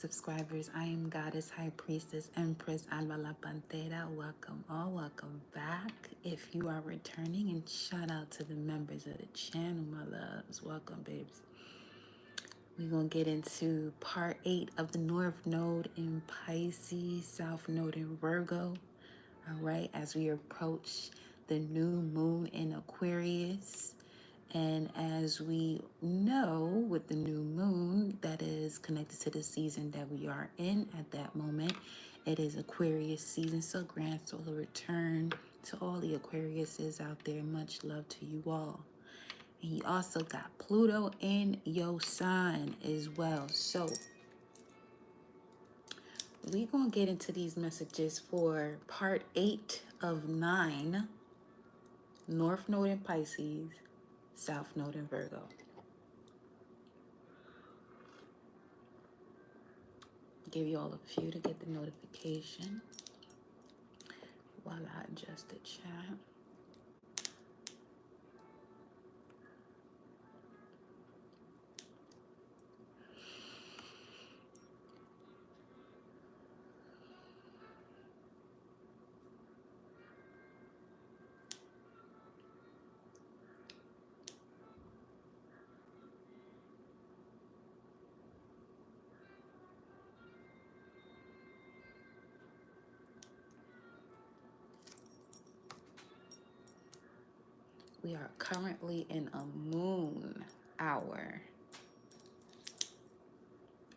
subscribers. I am Goddess High Priestess Empress Alba La Pantera. Welcome all, welcome back. If you are returning, and shout out to the members of the channel, my loves. Welcome, babes. We're going to get into part 8 of the North Node in Pisces, South Node in Virgo. All right, as we approach the new moon in Aquarius. And as we know, with the new moon that is connected to the season that we are in at that moment, it is Aquarius season. So grand solar return to all the Aquariuses out there. Much love to you all. And you also got Pluto in your sign as well. So we're going to get into these messages for part 8 of 9, North Node in Pisces, South Node in Virgo. Give you all a few to get the notification while I adjust the chat. We are currently in a moon hour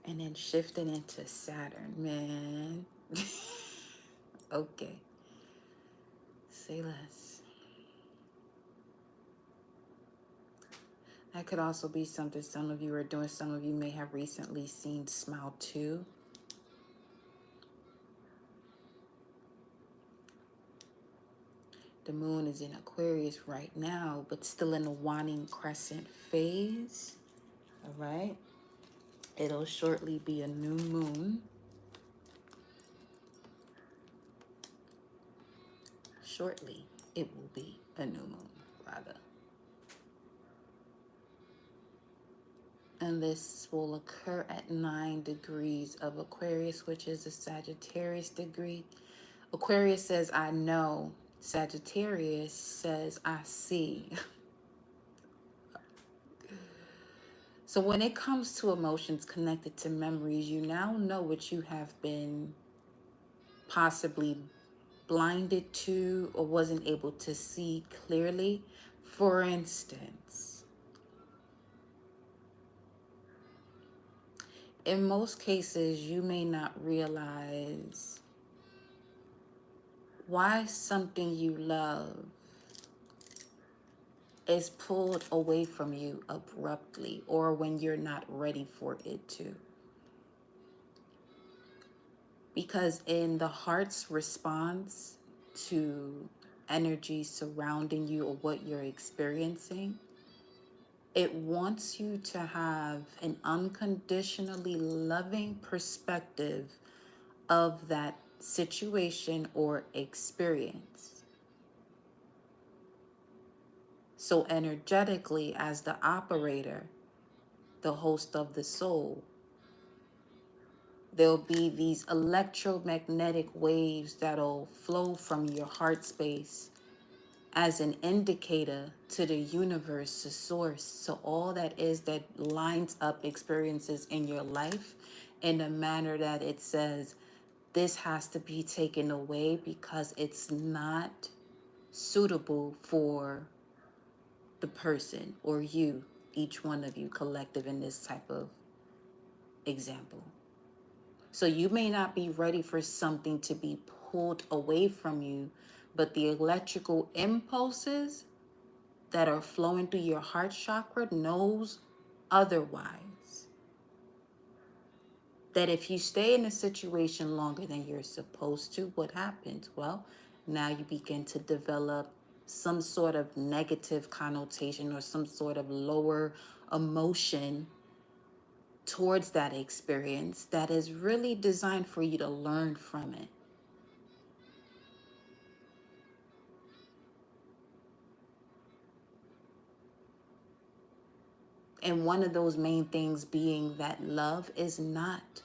and then shifting into Saturn, man. Okay, say less. That could also be something some of you are doing. Some of you may have recently seen Smile 2. The moon is in Aquarius right now, but still in the waning crescent phase. All right. It'll shortly be a new moon. Shortly, it will be a new moon, rather. And this will occur at 9 degrees of Aquarius, which is a Sagittarius degree. Aquarius says, I know. Sagittarius says, I see. So when it comes to emotions connected to memories, you now know what you have been possibly blinded to or wasn't able to see clearly. For instance, in most cases, you may not realize why something you love is pulled away from you abruptly or when you're not ready for it to. Because in the heart's response to energy surrounding you or what you're experiencing, it wants you to have an unconditionally loving perspective of that situation or experience. So energetically, as the operator, the host of the soul, there'll be these electromagnetic waves that'll flow from your heart space as an indicator to the universe, to source, to all that is that lines up experiences in your life in a manner that it says, this has to be taken away because it's not suitable for the person or you, each one of you collective in this type of example. So you may not be ready for something to be pulled away from you, but the electrical impulses that are flowing through your heart chakra knows otherwise. That if you stay in a situation longer than you're supposed to, what happens? Well, now you begin to develop some sort of negative connotation or some sort of lower emotion towards that experience that is really designed for you to learn from it. And one of those main things being that love is not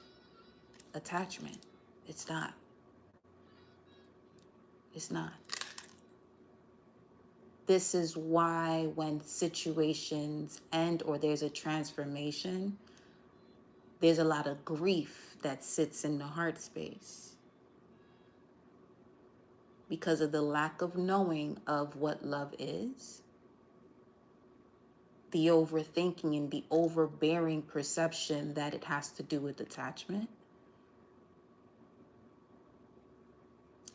attachment. It's not. It's not. This is why when situations end or there's a transformation, there's a lot of grief that sits in the heart space because of the lack of knowing of what love is, the overthinking and the overbearing perception that it has to do with attachment.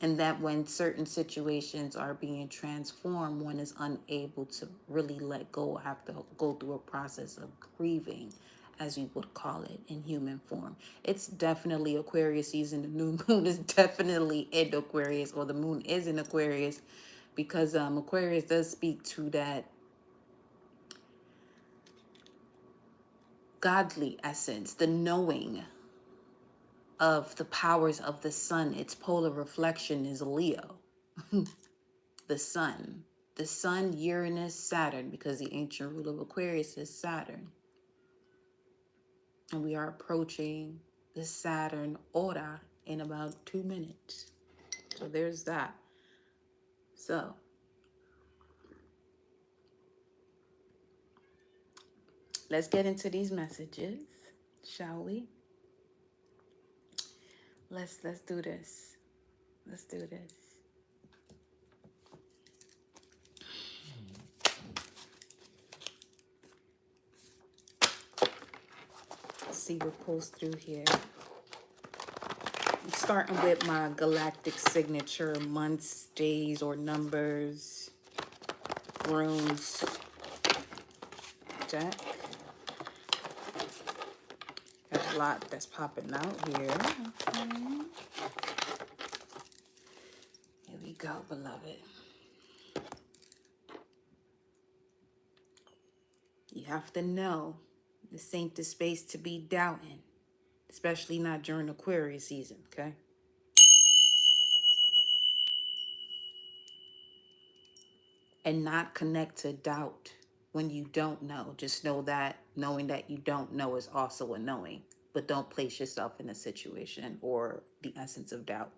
And that when certain situations are being transformed, one is unable to really let go, have to go through a process of grieving, as we would call it in human form. It's definitely Aquarius season. The new moon is definitely in Aquarius, or the moon is in Aquarius, because Aquarius does speak to that godly essence, the knowing of the powers of the sun. Its polar reflection is Leo. The sun. The sun, Uranus, Saturn, because the ancient ruler of Aquarius is Saturn. And we are approaching the Saturn aura in about 2 minutes. So there's that. So let's get into these messages, shall we? Let's do this. Let's do this. Let's see what pulls through here. I'm starting with my galactic signature months, days, or numbers, runes deck. Got a lot that's popping out here. Okay. Here we go, beloved. You have to know this ain't the space to be doubting, especially not during Aquarius season, okay? And not connect to doubt when you don't know. Just know that knowing that you don't know is also a knowing, but don't place yourself in a situation or the essence of doubt.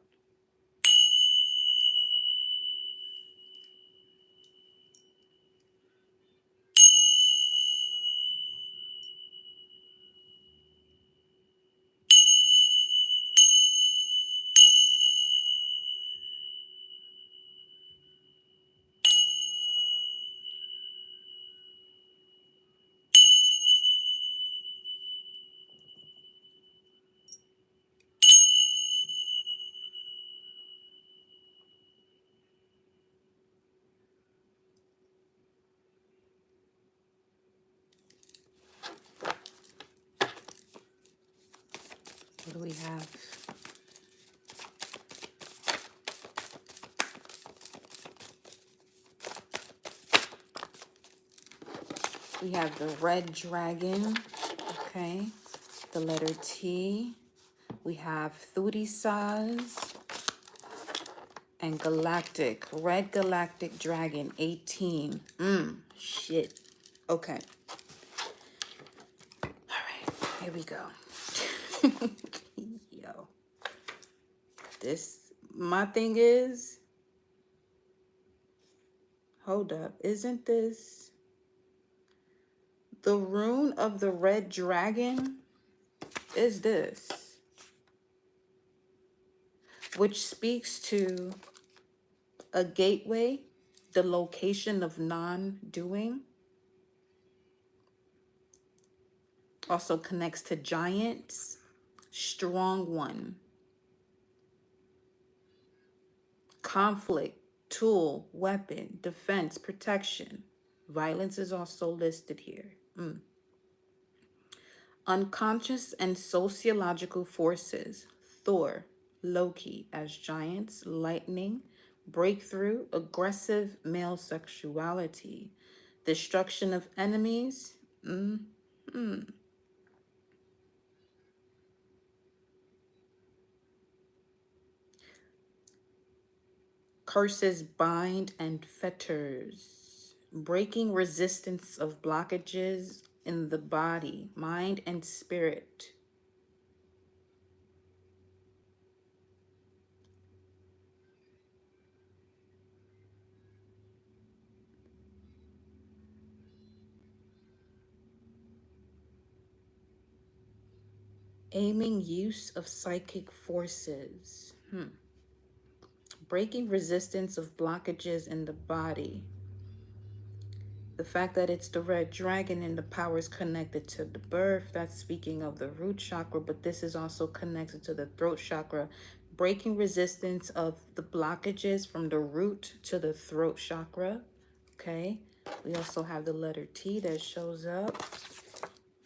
What do we have? We have the red dragon, okay? The letter T. We have Thurisaz and galactic. Red galactic dragon, 18. Shit. Okay. All right, here we go. Yo. My thing is, hold up, isn't this the rune of the red dragon? Is this, which speaks to a gateway, the location of non-doing. Also connects to giants, strong one, conflict, tool, weapon, defense, protection. Violence is also listed here. Unconscious and sociological forces. Thor, Loki as giants, lightning, breakthrough, aggressive male sexuality, destruction of enemies. Curses bind and fetters, breaking resistance of blockages in the body, mind, and spirit. Aiming use of psychic forces. Breaking resistance of blockages in the body. The fact that it's the red dragon and the power is connected to the birth, that's speaking of the root chakra, but this is also connected to the throat chakra. Breaking resistance of the blockages from the root to the throat chakra. Okay. We also have the letter T that shows up.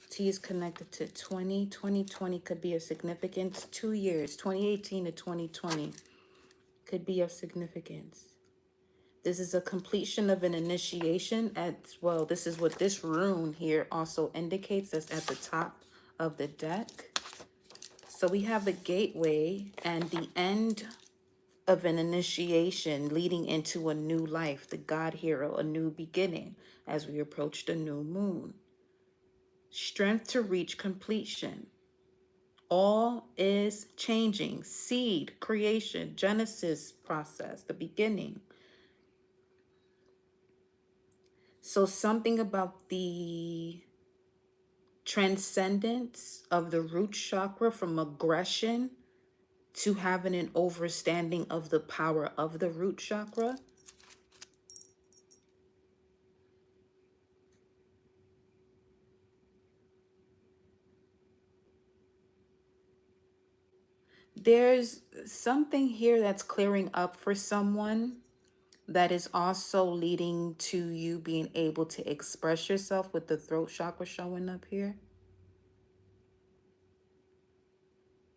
T is connected to 20. 2020 could be of significance. 2 years, 2018 to 2020 could be of significance. This is a completion of an initiation as well. This is what this rune here also indicates. That's at the top of the deck. So we have a gateway and the end of an initiation leading into a new life, the God hero, a new beginning as we approach the new moon. Strength to reach completion. All is changing. Seed, creation, Genesis process, the beginning. So something about the transcendence of the root chakra from aggression to having an understanding of the power of the root chakra. There's something here that's clearing up for someone that is also leading to you being able to express yourself with the throat chakra showing up here.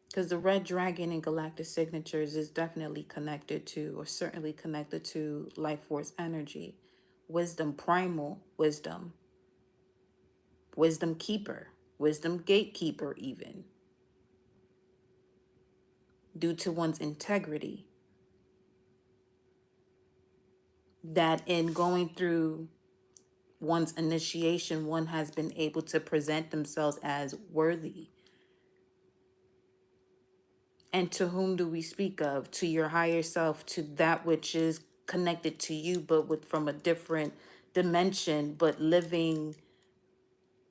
Because the red dragon in galactic signatures is definitely connected to, or certainly connected to, life force energy, wisdom, primal wisdom, wisdom keeper, wisdom gatekeeper even, due to one's integrity. That in going through one's initiation, one has been able to present themselves as worthy. And to whom do we speak of? To your higher self, to that which is connected to you, but from a different dimension, but living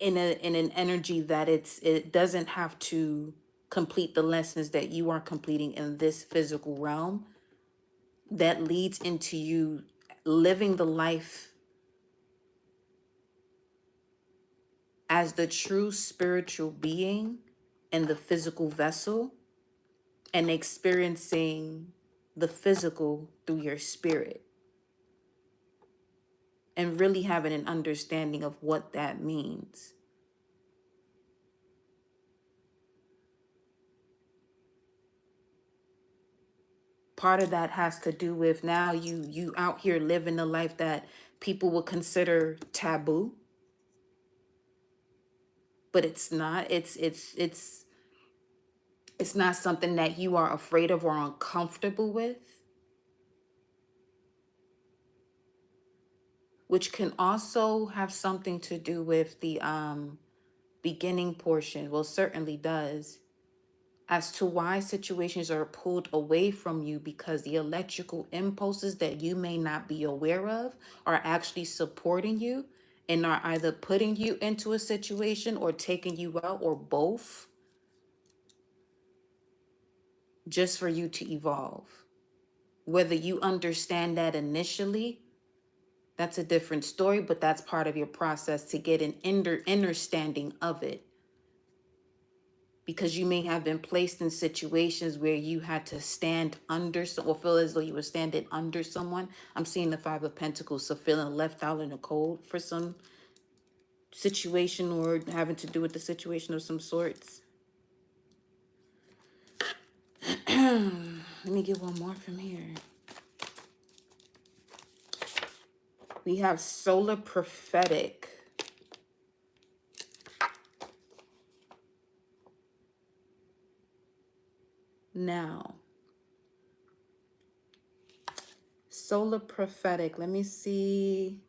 in an energy that it doesn't have to complete the lessons that you are completing in this physical realm. That leads into you living the life as the true spiritual being in the physical vessel, and experiencing the physical through your spirit, and really having an understanding of what that means. Part of that has to do with now you out here living a life that people would consider taboo, but it's not. It's not something that you are afraid of or uncomfortable with, which can also have something to do with the beginning portion. Well, certainly does, as to why situations are pulled away from you, because the electrical impulses that you may not be aware of are actually supporting you and are either putting you into a situation or taking you out, or both, just for you to evolve. Whether you understand that initially, that's a different story, but that's part of your process to get an understanding of it. Because you may have been placed in situations where you had to stand under or feel as though you were standing under someone. I'm seeing the Five of Pentacles, so feeling left out in the cold for some situation or having to do with the situation of some sorts. Let me get one more from here. We have solar prophetic. Now, solar prophetic, let me see.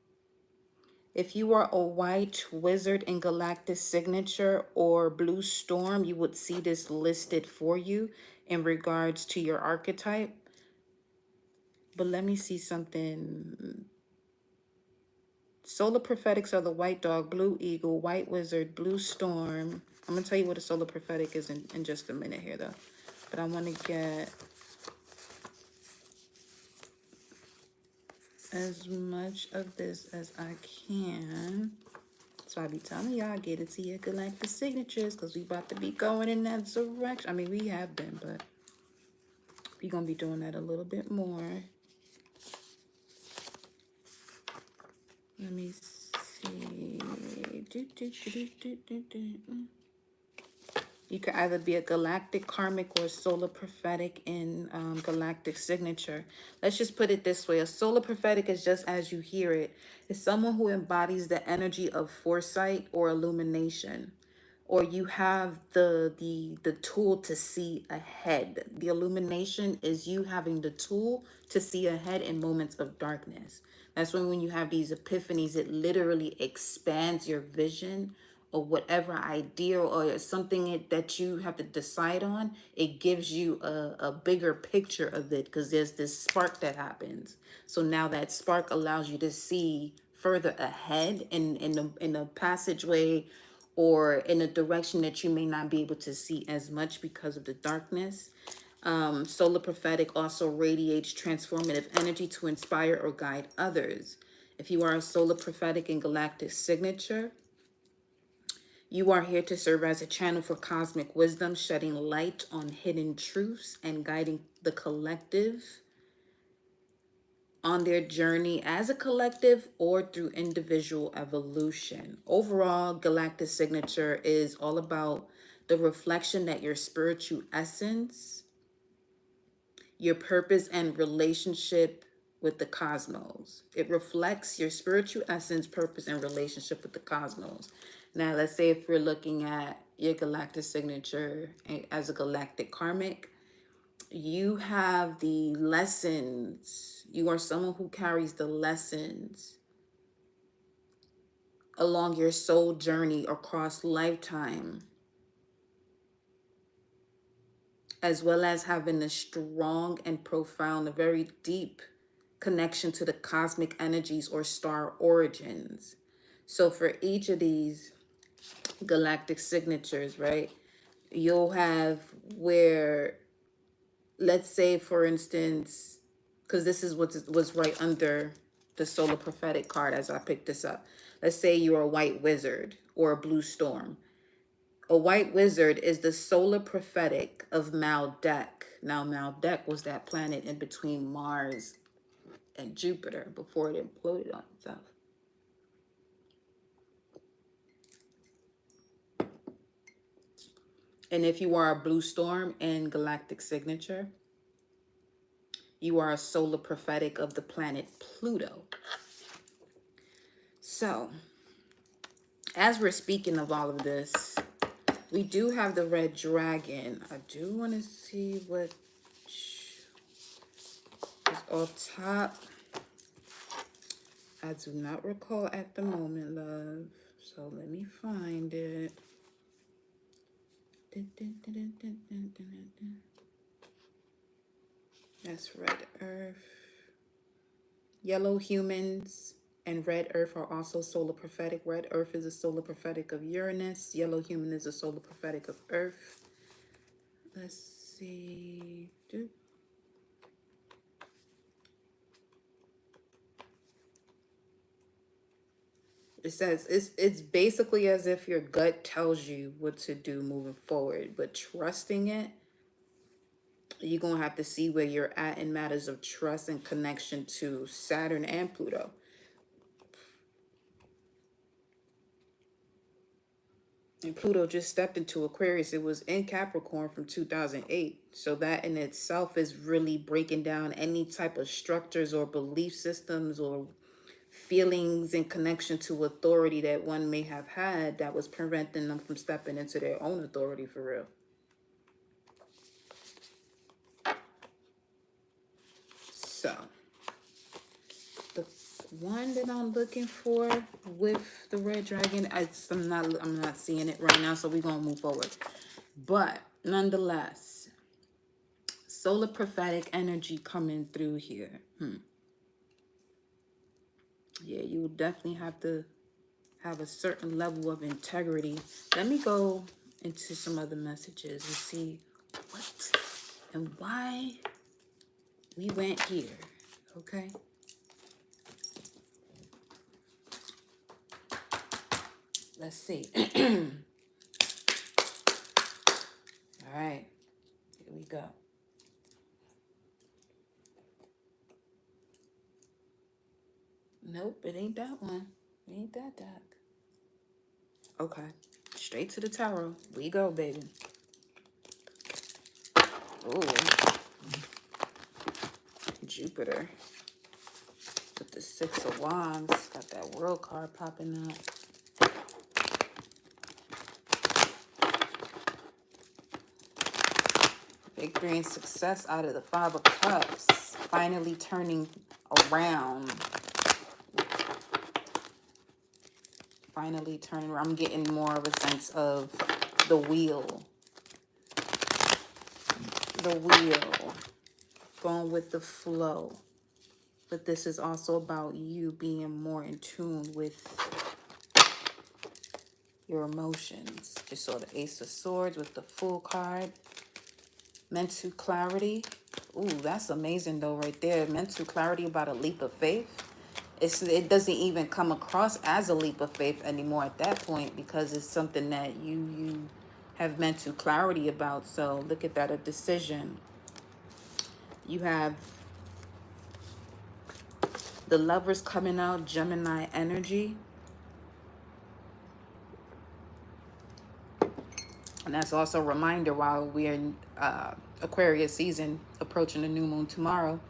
If you are a white wizard in galactic signature or blue storm, you would see this listed for you in regards to your archetype. But let me see something. Solar prophetics are the white dog, blue eagle, white wizard, blue storm. I'm going to tell you what a solar prophetic is in just a minute here, though. But I want to get as much of this as I can. So I be telling y'all, get it to your galactic signatures, because we about to be going in that direction. I mean, we have been, but we're going to be doing that a little bit more. Let me see. You could either be a galactic karmic or a solar prophetic in galactic signature. Let's just put it this way. A solar prophetic is just as you hear it. It's someone who embodies the energy of foresight or illumination. Or you have the tool to see ahead. The illumination is you having the tool to see ahead in moments of darkness. That's when you have these epiphanies, it literally expands your vision or whatever idea or something that you have to decide on. It gives you a bigger picture of it because there's this spark that happens. So now that spark allows you to see further ahead in a passageway or in a direction that you may not be able to see as much because of the darkness. Solar prophetic also radiates transformative energy to inspire or guide others. If you are a solar prophetic in galactic signature, you are here to serve as a channel for cosmic wisdom, shedding light on hidden truths and guiding the collective on their journey as a collective or through individual evolution. Overall, galactic signature is all about the reflection that your spiritual essence, your purpose and relationship with the cosmos. It reflects your spiritual essence, purpose, and relationship with the cosmos. Now, let's say if we're looking at your galactic signature as a galactic karmic, you have the lessons. You are someone who carries the lessons along your soul journey across lifetime, as well as having a strong and profound, a very deep connection to the cosmic energies or star origins. So for each of these galactic signatures, right, you'll have where, let's say, for instance, because this is what was right under the solar prophetic card as I picked this up. Let's say you're a white wizard or a blue storm. A white wizard is the solar prophetic of Maldek. Now, Maldek was that planet in between Mars and Jupiter before it imploded on itself. And if you are a blue storm in galactic signature, you are a solar prophetic of the planet Pluto. So, as we're speaking of all of this, we do have the red dragon. I do want to see what is off top. I do not recall at the moment, love. So let me find it. That's red earth. Yellow humans and red earth are also solar prophetic. Red earth is a solar prophetic of Uranus. Yellow human is a solar prophetic of Earth. Let's see. It says it's basically as if your gut tells you what to do moving forward, but trusting it, you're going to have to see where you're at in matters of trust and connection to Saturn and Pluto. And Pluto just stepped into Aquarius. It was in Capricorn from 2008. So that in itself is really breaking down any type of structures or belief systems or feelings in connection to authority that one may have had that was preventing them from stepping into their own authority for real. So the one that I'm looking for with the red dragon, I'm not seeing it right now, so we're gonna move forward. But nonetheless, solar prophetic energy coming through here. Yeah, you will definitely have to have a certain level of integrity. Let me go into some other messages and see what and why we went here. Okay. Let's see. All right. Here we go. Nope, it ain't that one. It ain't that deck. Okay. Straight to the tarot. We go, baby. Ooh. Jupiter. With the Six of Wands. Got that World card popping up. Victory and success out of the Five of Cups. Finally turning around. Finally turning around. I'm getting more of a sense of the wheel. The wheel. Going with the flow. But this is also about you being more in tune with your emotions. Just saw the Ace of Swords with the Fool card. Mental clarity. Ooh, that's amazing though right there. Mental clarity about a leap of faith. It doesn't even come across as a leap of faith anymore at that point, because it's something that you have mental clarity about. So look at that, a decision. You have the Lovers coming out, Gemini energy. And that's also a reminder, while we're in Aquarius season, approaching the new moon tomorrow,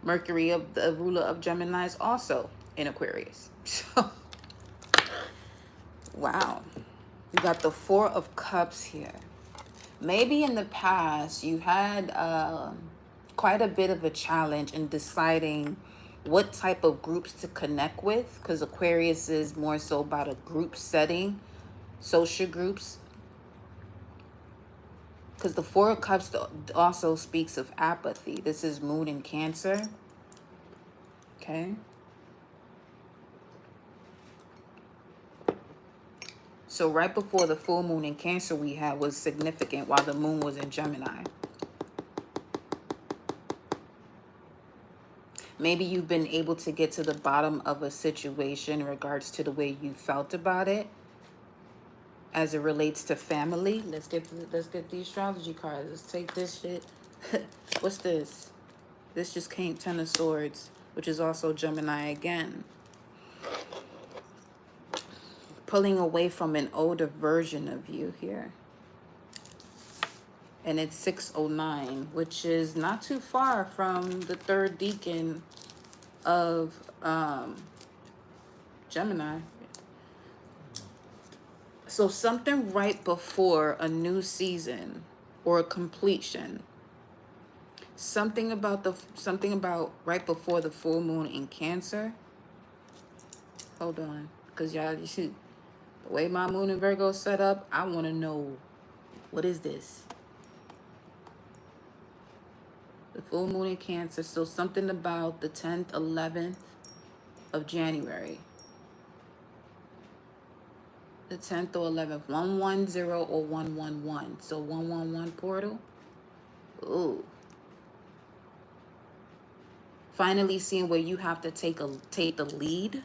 Mercury, of the ruler of Gemini, is also in Aquarius. So, wow. You got the Four of Cups here. Maybe in the past you had quite a bit of a challenge in deciding what type of groups to connect with, because Aquarius is more so about a group setting, social groups. Because the Four of Cups also speaks of apathy. This is Moon in Cancer. Okay. So right before the full moon in Cancer we had was significant, while the moon was in Gemini. Maybe you've been able to get to the bottom of a situation in regards to the way you felt about it as it relates to family. Let's get the astrology cards. Let's take this shit. What's this? This just came Ten of Swords, which is also Gemini again. Pulling away from an older version of you here. And it's 609, which is not too far from the third decan of Gemini. So something right before a new season or a completion. Something about right before the full moon in Cancer. Hold on, because y'all, you see the way my moon in Virgo is set up, I want to know, what is this? The full moon in Cancer. So something about the 10th, 11th of January. The 10th or 11th. 110 or 111. So 111 portal. Ooh. Finally seeing where you have to take the lead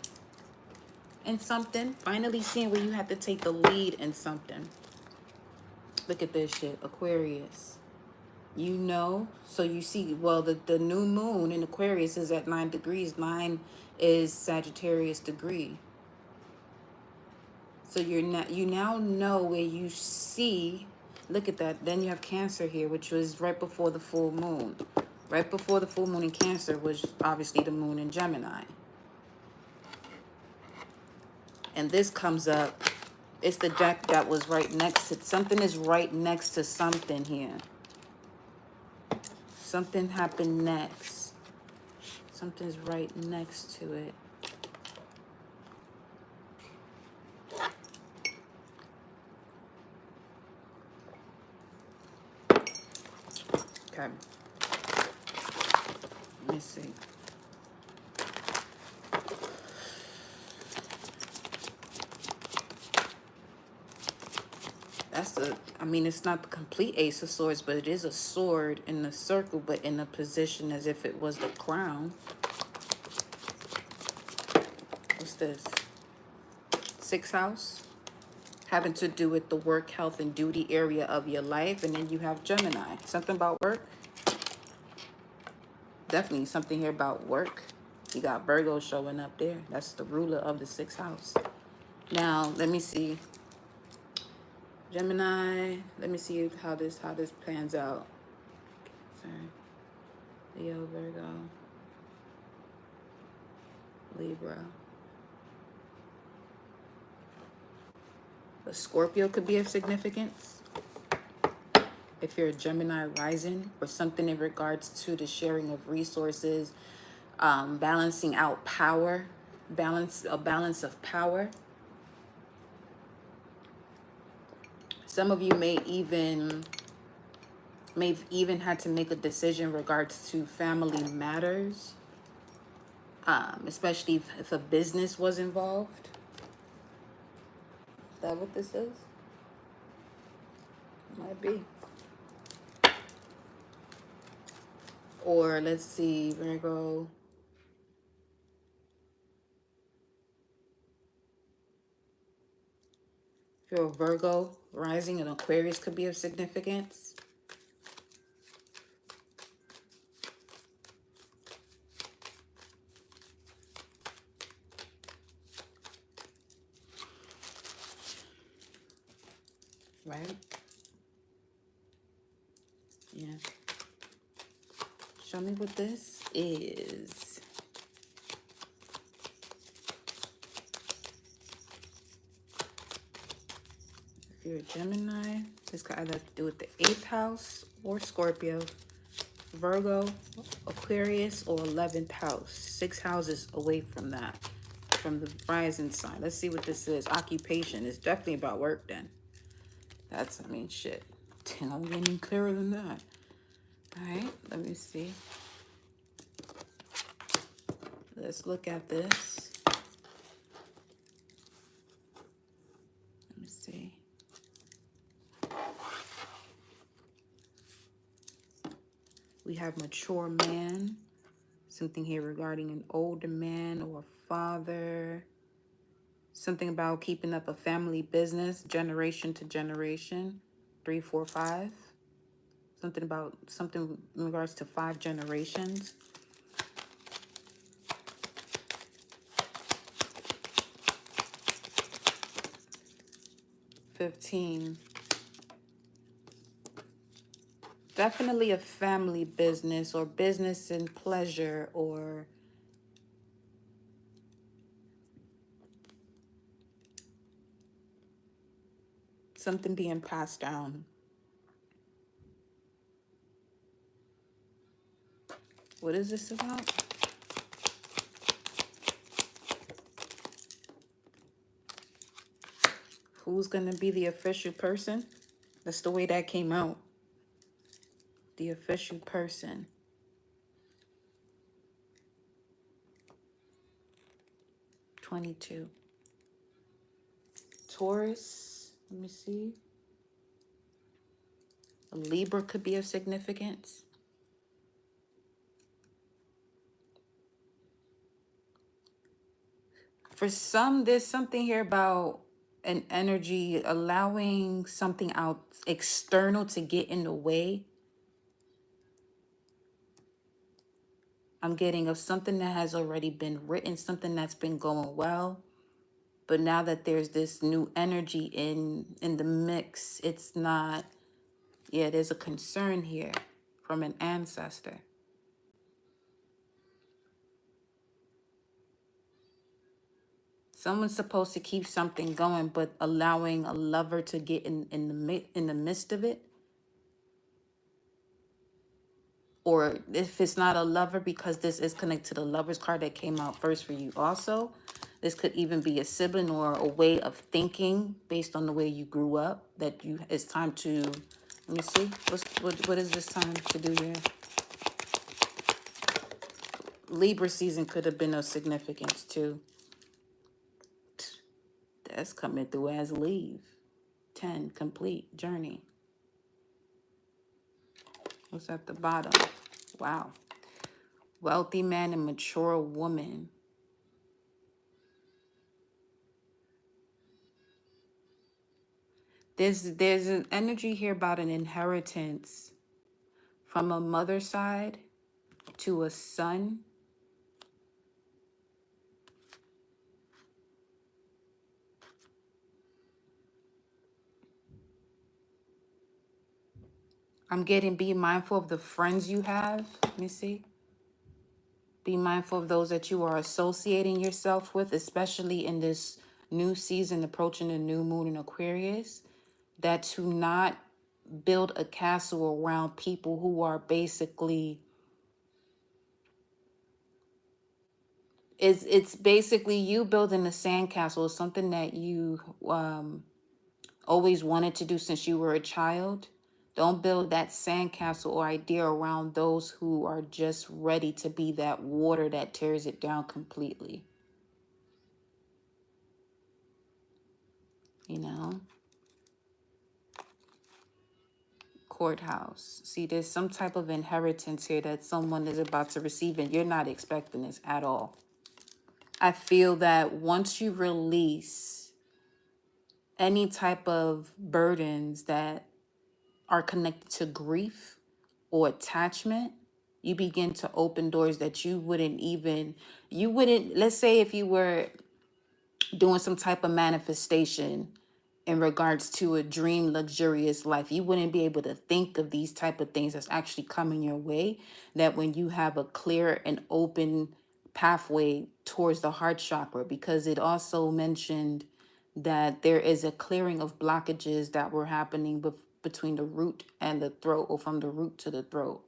in something. Finally seeing where you have to take the lead in something. Look at this shit. Aquarius. You know, so you see, well, the new moon in Aquarius is at 9 degrees. 9 is Sagittarius degree. So you now know where you see. Look at that. Then you have Cancer here, which was right before the full moon. Right before the full moon in Cancer was obviously the moon in Gemini. And this comes up. It's the deck that was right next to, something is right next to something here. Something happened next. Something's right next to it. Okay. Let me see. That's the, I mean, it's not the complete Ace of Swords, but it is a sword in the circle, but in a position as if it was the crown. What's this? Sixth house, having to do with the work, health, and duty area of your life. And then you have Gemini. Something about work. Definitely something here about work. You got Virgo showing up there. That's the ruler of the sixth house. Now, let me see. Gemini. Let me see how this plans out. Sorry. Leo, Virgo, Libra. A Scorpio could be of significance. If you're a Gemini rising, or something in regards to the sharing of resources, balancing out power, a balance of power. Some of you may even had to make a decision in regards to family matters, especially if a business was involved. Is that what this is? Might be. Or let's see, Virgo. If you're a Virgo rising, an Aquarius could be of significance. Right? Yeah. Show me what this is. If you're a Gemini, this could either have to do with the 8th house or Scorpio, Virgo, Aquarius, or 11th house. 6 houses away from that, from the rising sign. Let's see what this is. Occupation. It's definitely about work then. That's, I mean, shit. I'm getting clearer than that. All right, let me see. Let's look at this. Let me see. We have mature man. Something here regarding an older man or a father. Something about keeping up a family business, generation to generation. 3, 4, 5. Something in regards to 5 generations. 15. Definitely a family business or business and pleasure or something being passed down. What is this about? Who's going to be the official person? That's the way that came out. The official person. $22. Taurus. Let me see. A Libra could be of significance. For some, there's something here about an energy allowing something out external to get in the way. I'm getting of something that has already been written, something that's been going well. But now that there's this new energy in the mix, it's not, yeah, there's a concern here from an ancestor. Someone's supposed to keep something going, but allowing a lover to get in the midst of it. Or if it's not a lover, because this is connected to the Lover's card that came out first for you also. This could even be a sibling or a way of thinking based on the way you grew up. That it's time to, let me see, what is this time to do here? Libra season could have been of significance too. That's coming through as leave. 10, complete journey. What's at the bottom? Wow. Wealthy man and mature woman. There's an energy here about an inheritance from a mother's side to a son. I'm getting be mindful of the friends you have. Let me see. Be mindful of those that you are associating yourself with, especially in this new season approaching the new moon in Aquarius. That to not build a castle around people who are basically, it's basically you building a sandcastle is something that you always wanted to do since you were a child. Don't build that sandcastle or idea around those who are just ready to be that water that tears it down completely. You know? Courthouse. See, there's some type of inheritance here that someone is about to receive, and you're not expecting this at all. I feel that once you release any type of burdens that are connected to grief or attachment, you begin to open doors that you wouldn't, let's say if you were doing some type of manifestation in regards to a dream luxurious life, you wouldn't be able to think of these type of things that's actually coming your way, that when you have a clear and open pathway towards the heart chakra, because it also mentioned that there is a clearing of blockages that were happening between the root and the throat, or from the root to the throat.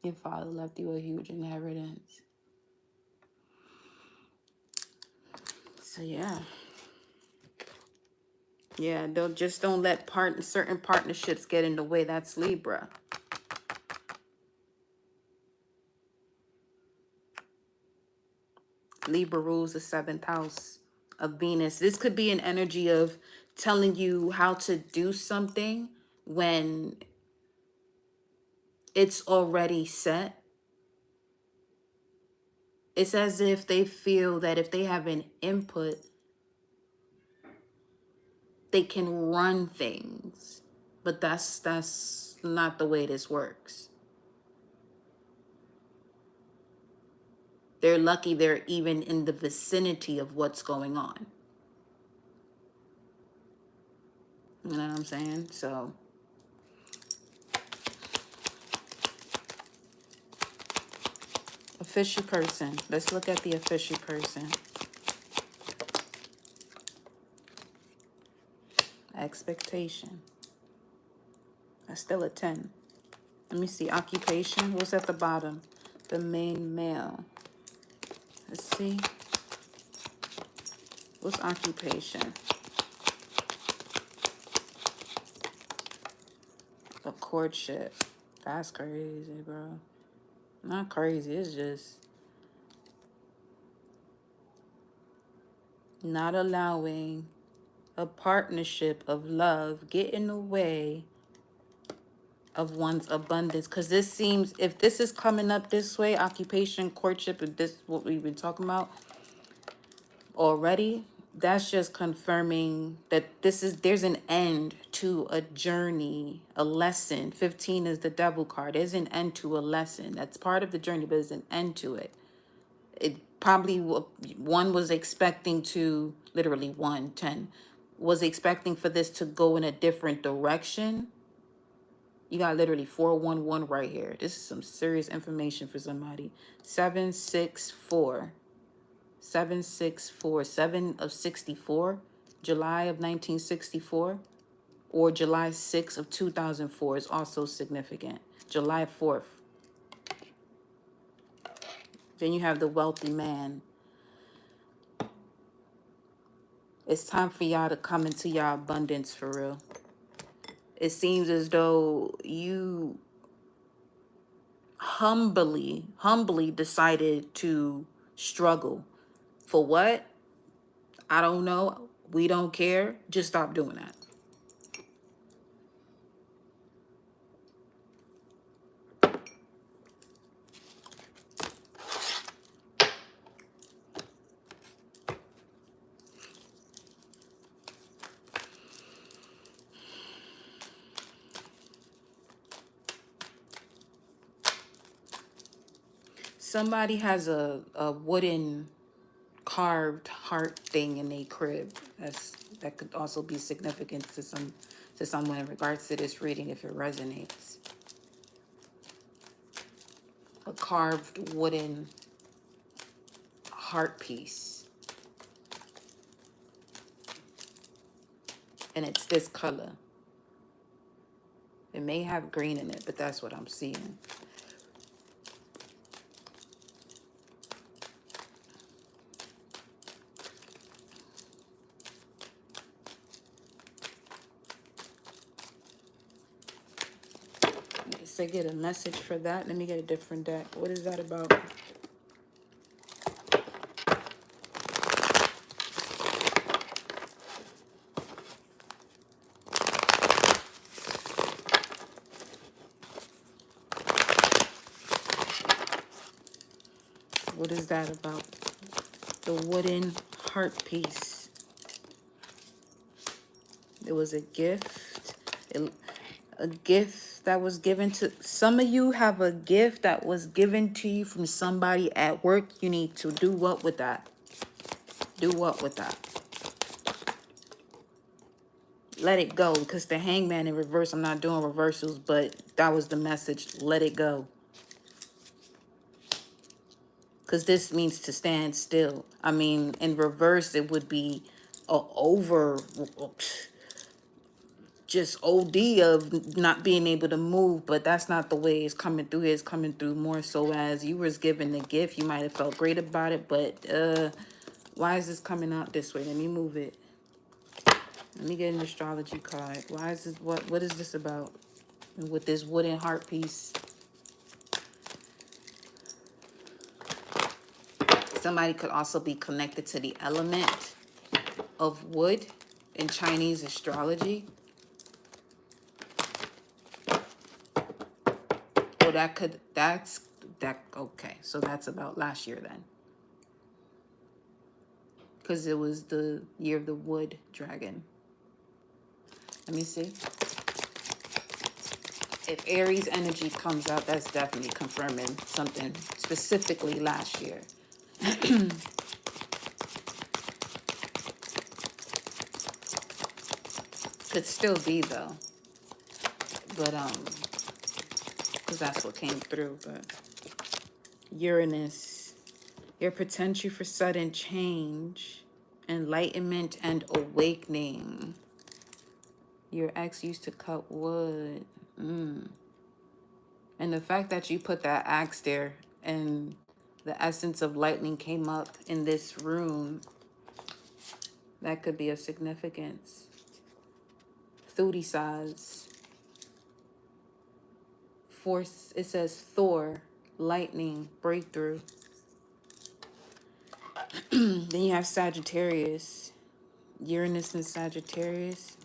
Your father left you a huge inheritance. So yeah, don't let certain partnerships get in the way. That's Libra. Libra rules the 7th house of Venus. This could be an energy of telling you how to do something when it's already set. It's as if they feel that if they have an input, they can run things. But that's not the way this works. They're lucky they're even in the vicinity of what's going on. You know what I'm saying? So official person. Let's look at the official person. Expectation. That's still a 10. Let me see. Occupation. What's at the bottom? The main male. Let's see. What's occupation? A courtship. That's crazy, bro. Not crazy. It's just not allowing a partnership of love get in the way of one's abundance. Because this seems, if this is coming up this way, occupation, courtship, if this is what we've been talking about already, that's just confirming that there's an end to a journey, a lesson. 15 is the devil card. There's an end to a lesson. That's part of the journey, but there's an end to it. It probably, one was expecting to, literally 10, was expecting for this to go in a different direction. You got literally 411 right here. This is some serious information for somebody. 764. 764. 7 of 64. July of 1964. Or July 6th of 2004 is also significant. July 4th. Then you have the wealthy man. It's time for y'all to come into y'all abundance for real. It seems as though you humbly decided to struggle. For what? I don't know. we don't care, just stop doing that. Somebody has a wooden carved heart thing in a crib. That could also be significant to someone in regards to this reading if it resonates. A carved wooden heart piece. And it's this color. It may have green in it, but that's what I'm seeing. So get a message for that. Let me get a different deck. What is that about? What is that about? The wooden heart piece. It was a gift. A gift that was given to some of you. Have a gift that was given to you from somebody at work. You need to do what with that? Do what with that? Let it go, because the hangman in reverse, I'm not doing reversals, but that was the message. Let it go. Because this means to stand still. I mean, in reverse, it would be just OD of not being able to move, but that's not the way it's coming through. It's coming through more so as you was given the gift. You might have felt great about it, but why is this coming out this way? Let me move it. Let me get an astrology card. Why is this, what is this about? With this wooden heart piece. Somebody could also be connected to the element of wood in Chinese astrology. Oh, okay. So that's about last year then. Because it was the year of the wood dragon. Let me see. If Aries energy comes out, that's definitely confirming something specifically last year. Could still be though. But because that's what came through. But Uranus, your potential for sudden change, enlightenment, and awakening. Your ex used to cut wood. And the fact that you put that axe there and the essence of lightning came up in this room, that could be of significance. Thooty size. Force, it says Thor, lightning, breakthrough. Then you have Sagittarius. Uranus and Sagittarius.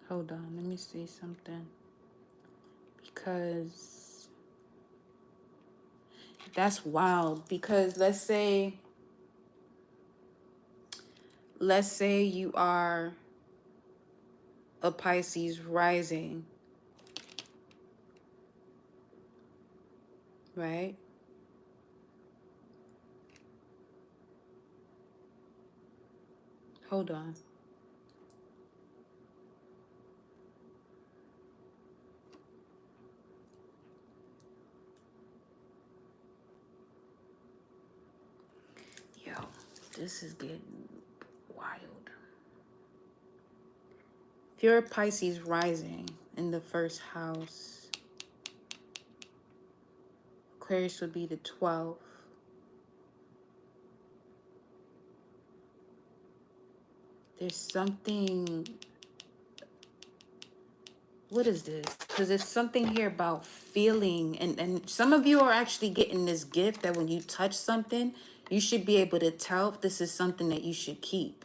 Hold on, let me see something. Because that's wild. Because let's say you are a Pisces rising, right? Hold on. Yo, this is getting wild. If you're a Pisces rising in the first house, Aquarius would be the 12th. There's something, what is this? Because there's something here about feeling, and some of you are actually getting this gift that when you touch something, you should be able to tell if this is something that you should keep.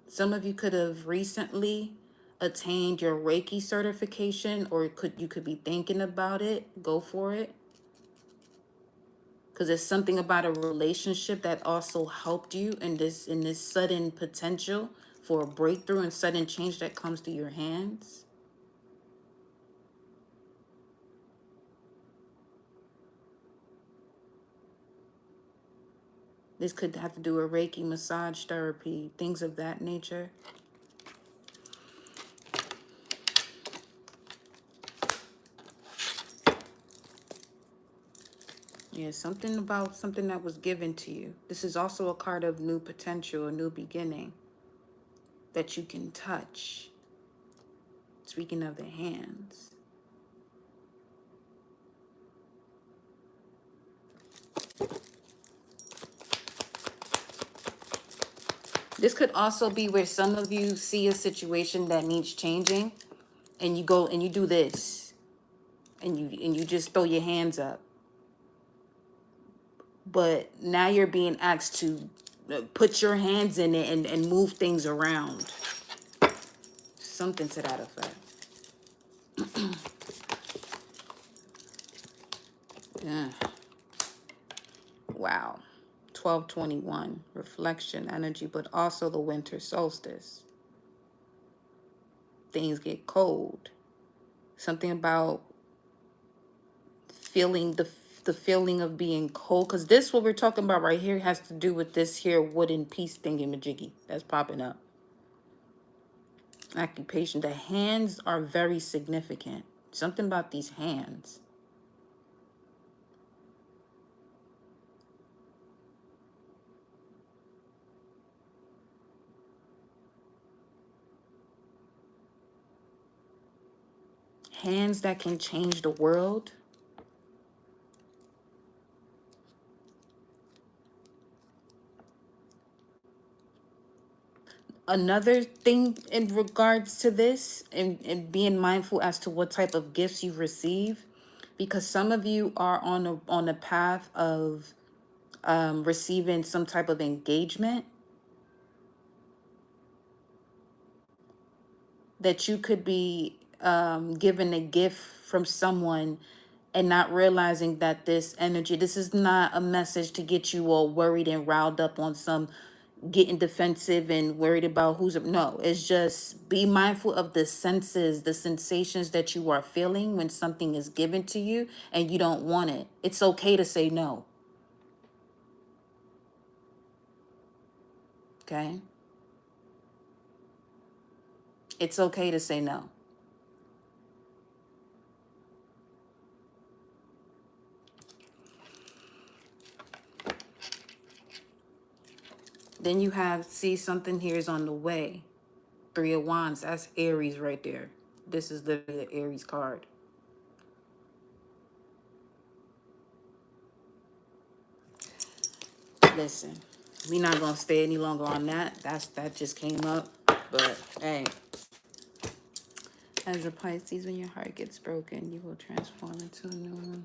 Some of you could have recently attained your Reiki certification, or you could be thinking about it. Go for it. Because there's something about a relationship that also helped you in this sudden potential for a breakthrough and sudden change that comes to your hands. This could have to do with Reiki, massage therapy, things of that nature. Yeah, something about something that was given to you. This is also a card of new potential, a new beginning that you can touch. Speaking of the hands. This could also be where some of you see a situation that needs changing and you go and you do this and you just throw your hands up. But now you're being asked to put your hands in it and move things around. Something to that effect. Yeah. Wow. 1221. Reflection energy, but also the winter solstice. Things get cold. Something about feeling the feeling of being cold. Because this, what we're talking about right here, has to do with this here wooden piece thingy-majiggy that's popping up. Occupation. The hands are very significant. Something about these hands. Hands that can change the world. Another thing in regards to this, and being mindful as to what type of gifts you receive, because some of you are on a path of receiving some type of engagement, that you could be given a gift from someone and not realizing that this is not a message to get you all worried and riled up on some getting defensive and worried about no, it's just be mindful of the senses, the sensations that you are feeling when something is given to you and you don't want it. It's okay to say no. Okay? It's okay to say no. Then you have, see, something here is on the way. 3 of Wands, that's Aries right there. This is literally the Aries card. Listen, we're not gonna stay any longer on that. That just came up. But hey, as a Pisces, when your heart gets broken, you will transform into a new one.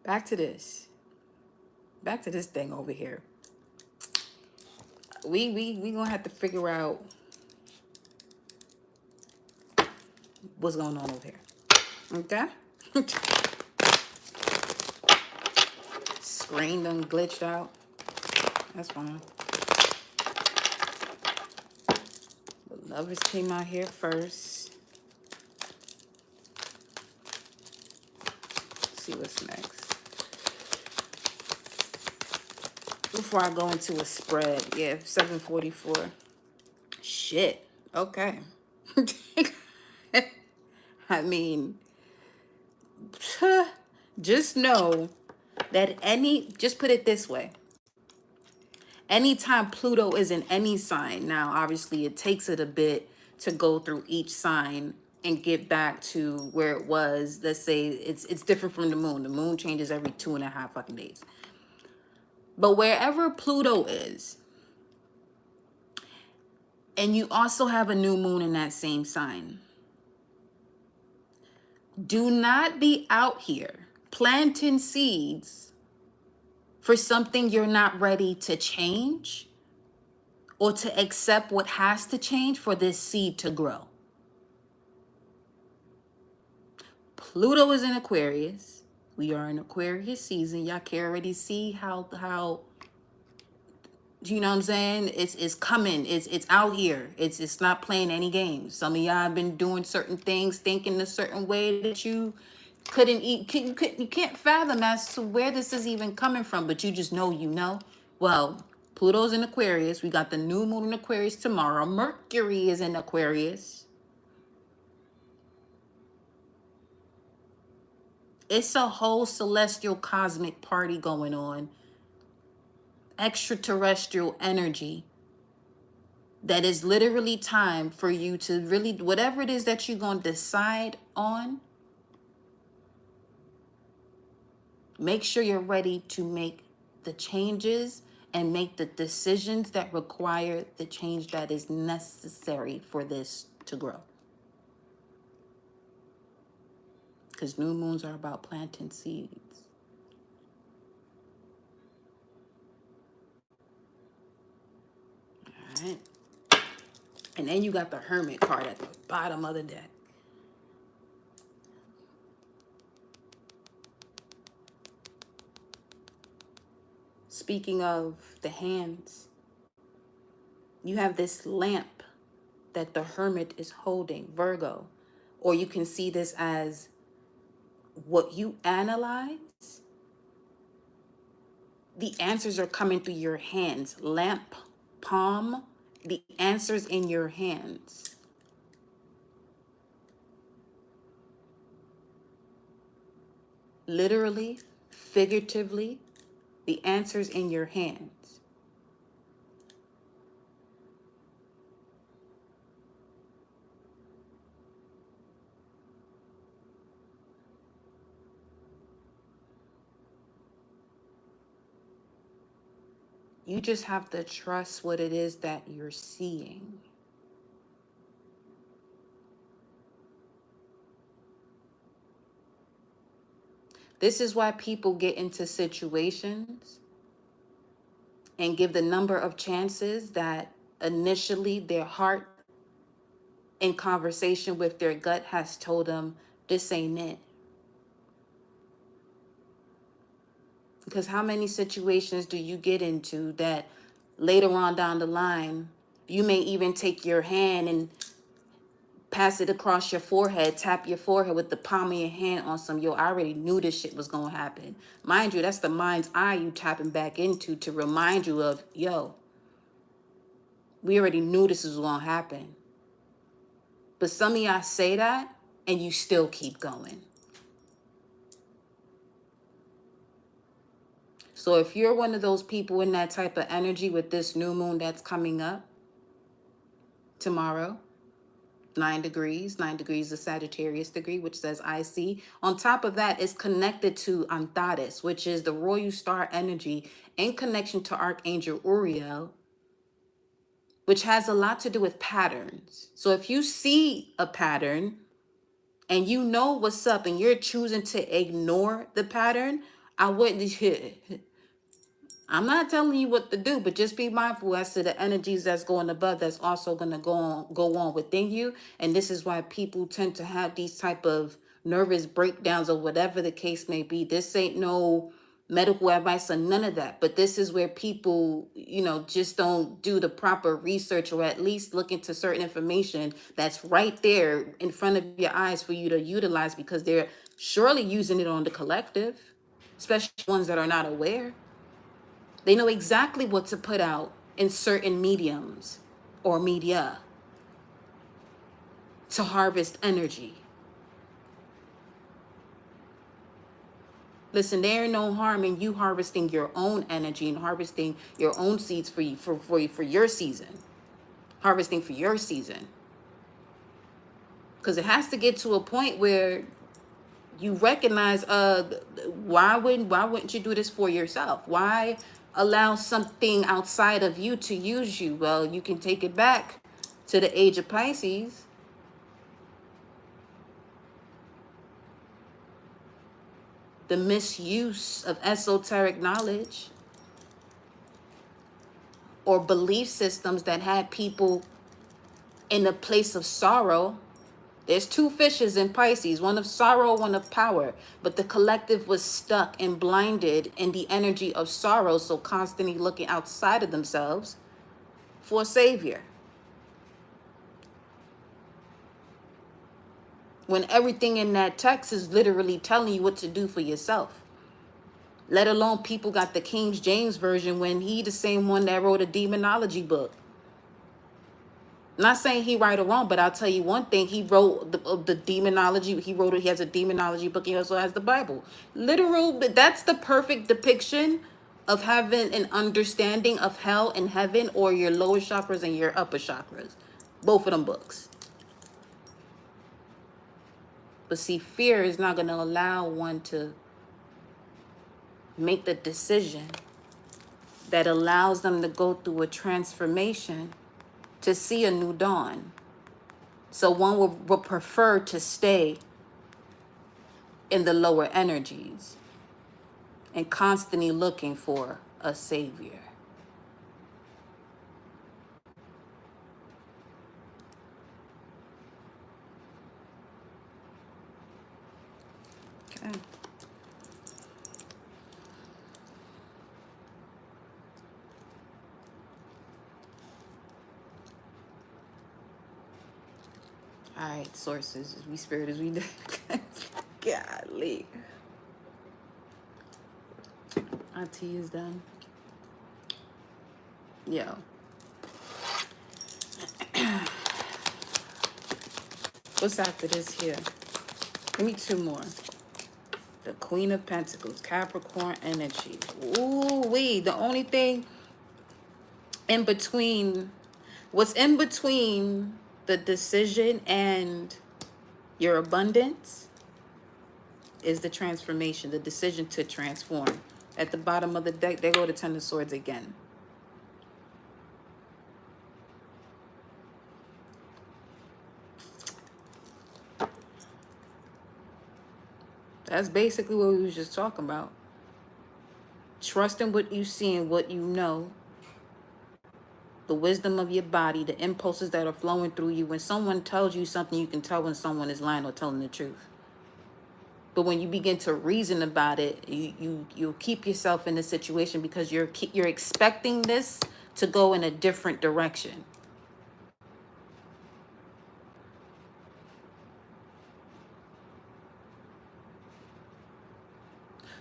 Back to this. Back to this thing over here. We gonna have to figure out what's going on over here. Okay? Screen done glitched out. That's fine. The lovers came out here first. Let's see what's next. Before I go into a spread. Yeah, 744. Shit. Okay. I mean, just know that just put it this way. Anytime Pluto is in any sign, now obviously it takes it a bit to go through each sign and get back to where it was. Let's say it's different from the moon. The moon changes every 2.5 fucking days. But wherever Pluto is, and you also have a new moon in that same sign, do not be out here planting seeds for something you're not ready to change or to accept what has to change for this seed to grow. Pluto is in Aquarius. We are in Aquarius season. Y'all can already see how you know what I'm saying? It's coming. It's out here. It's not playing any games. Some of y'all have been doing certain things, thinking a certain way that you couldn't eat. You can't fathom as to where this is even coming from, but you just know you know. Well, Pluto's in Aquarius. We got the new moon in Aquarius tomorrow. Mercury is in Aquarius. It's a whole celestial cosmic party going on. Extraterrestrial energy that is literally time for you to really, whatever it is that you're going to decide on, make sure you're ready to make the changes and make the decisions that require the change that is necessary for this to grow. Because new moons are about planting seeds. All right. And then you got the Hermit card at the bottom of the deck. Speaking of the hands, you have this lamp that the Hermit is holding, Virgo. Or you can see this as what you analyze, the answers are coming through your hands. Lamp, palm, the answers in your hands. Literally, figuratively, the answers in your hands. You just have to trust what it is that you're seeing. This is why people get into situations and give the number of chances that initially their heart in conversation with their gut has told them this ain't it. Because how many situations do you get into that later on down the line, you may even take your hand and pass it across your forehead, tap your forehead with the palm of your hand on some, yo, I already knew this shit was going to happen. Mind you, that's the mind's eye you tapping back into to remind you of, yo, we already knew this was going to happen. But some of y'all say that and you still keep going. So if you're one of those people in that type of energy with this new moon that's coming up tomorrow, 9 degrees of Sagittarius degree, which says I see. On top of that, it's connected to Antares, which is the royal star energy in connection to Archangel Uriel, which has a lot to do with patterns. So if you see a pattern and you know what's up and you're choosing to ignore the pattern, I wouldn't I'm not telling you what to do, but just be mindful as to the energies that's going above that's also going to go on within you. And this is why people tend to have these type of nervous breakdowns or whatever the case may be. This ain't no medical advice or none of that, but this is where people, just don't do the proper research or at least look into certain information that's right there in front of your eyes for you to utilize, because they're surely using it on the collective, especially ones that are not aware. They know exactly what to put out in certain mediums or media to harvest energy. Listen, there ain't no harm in you harvesting your own energy and harvesting your own seeds for you, for your season. Harvesting for your season. Because it has to get to a point where you recognize, why wouldn't you do this for yourself? Why allow something outside of you to use you? Well, you can take it back to the age of Pisces. The misuse of esoteric knowledge or belief systems that had people in a place of sorrow. There's two fishes in Pisces, one of sorrow, one of power. But the collective was stuck and blinded in the energy of sorrow, so constantly looking outside of themselves for a savior. When everything in that text is literally telling you what to do for yourself. Let alone people got the King James Version when he the same one that wrote a demonology book. Not saying he right or wrong, but I'll tell you one thing. He wrote the demonology. He has a demonology book. He also has the Bible. Literal, that's the perfect depiction of having an understanding of hell and heaven, or your lower chakras and your upper chakras. Both of them books. But see, fear is not going to allow one to make the decision that allows them to go through a transformation to see a new dawn. So one will prefer to stay in the lower energies and constantly looking for a savior. Okay. All right, sources, as we spirit as we do. Golly. Our tea is done. Yo. What's after this here? Give me two more. The Queen of Pentacles, Capricorn energy. Ooh-wee. The only thing in between, what's in between the decision and your abundance is the transformation, the decision to transform. At the bottom of the deck, they go to Ten of Swords again. That's basically what we was just talking about. Trusting what you see and what you know. The wisdom of your body, the impulses that are flowing through you. When someone tells you something, you can tell when someone is lying or telling the truth. But when you begin to reason about it, you keep yourself in the situation because you're expecting this to go in a different direction.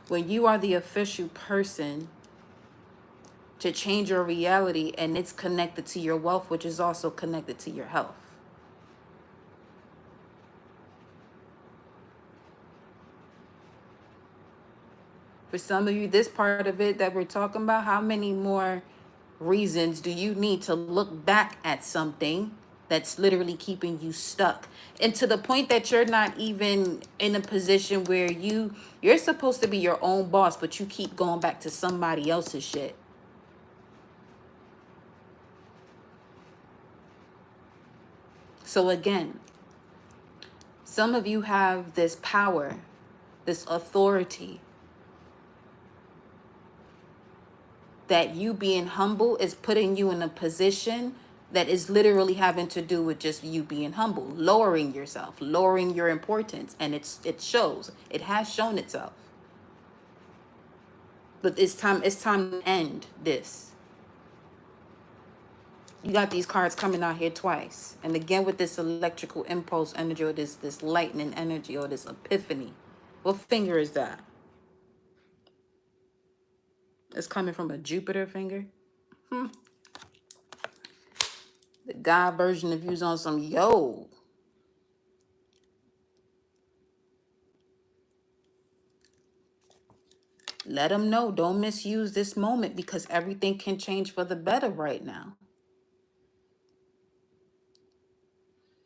When you are the official person to change your reality, and it's connected to your wealth, which is also connected to your health. For some of you, this part of it that we're talking about, how many more reasons do you need to look back at something that's literally keeping you stuck? And to the point that you're not even in a position where you're supposed to be your own boss, but you keep going back to somebody else's shit. So again, some of you have this power, this authority, that you being humble is putting you in a position that is literally having to do with just you being humble, lowering yourself, lowering your importance. And it shows. It has shown itself. But it's time to end this. You got these cards coming out here twice. And again with this electrical impulse energy, or this lightning energy, or this epiphany. What finger is that? It's coming from a Jupiter finger. The God version of you's on some yo. Let them know. Don't misuse this moment because everything can change for the better right now.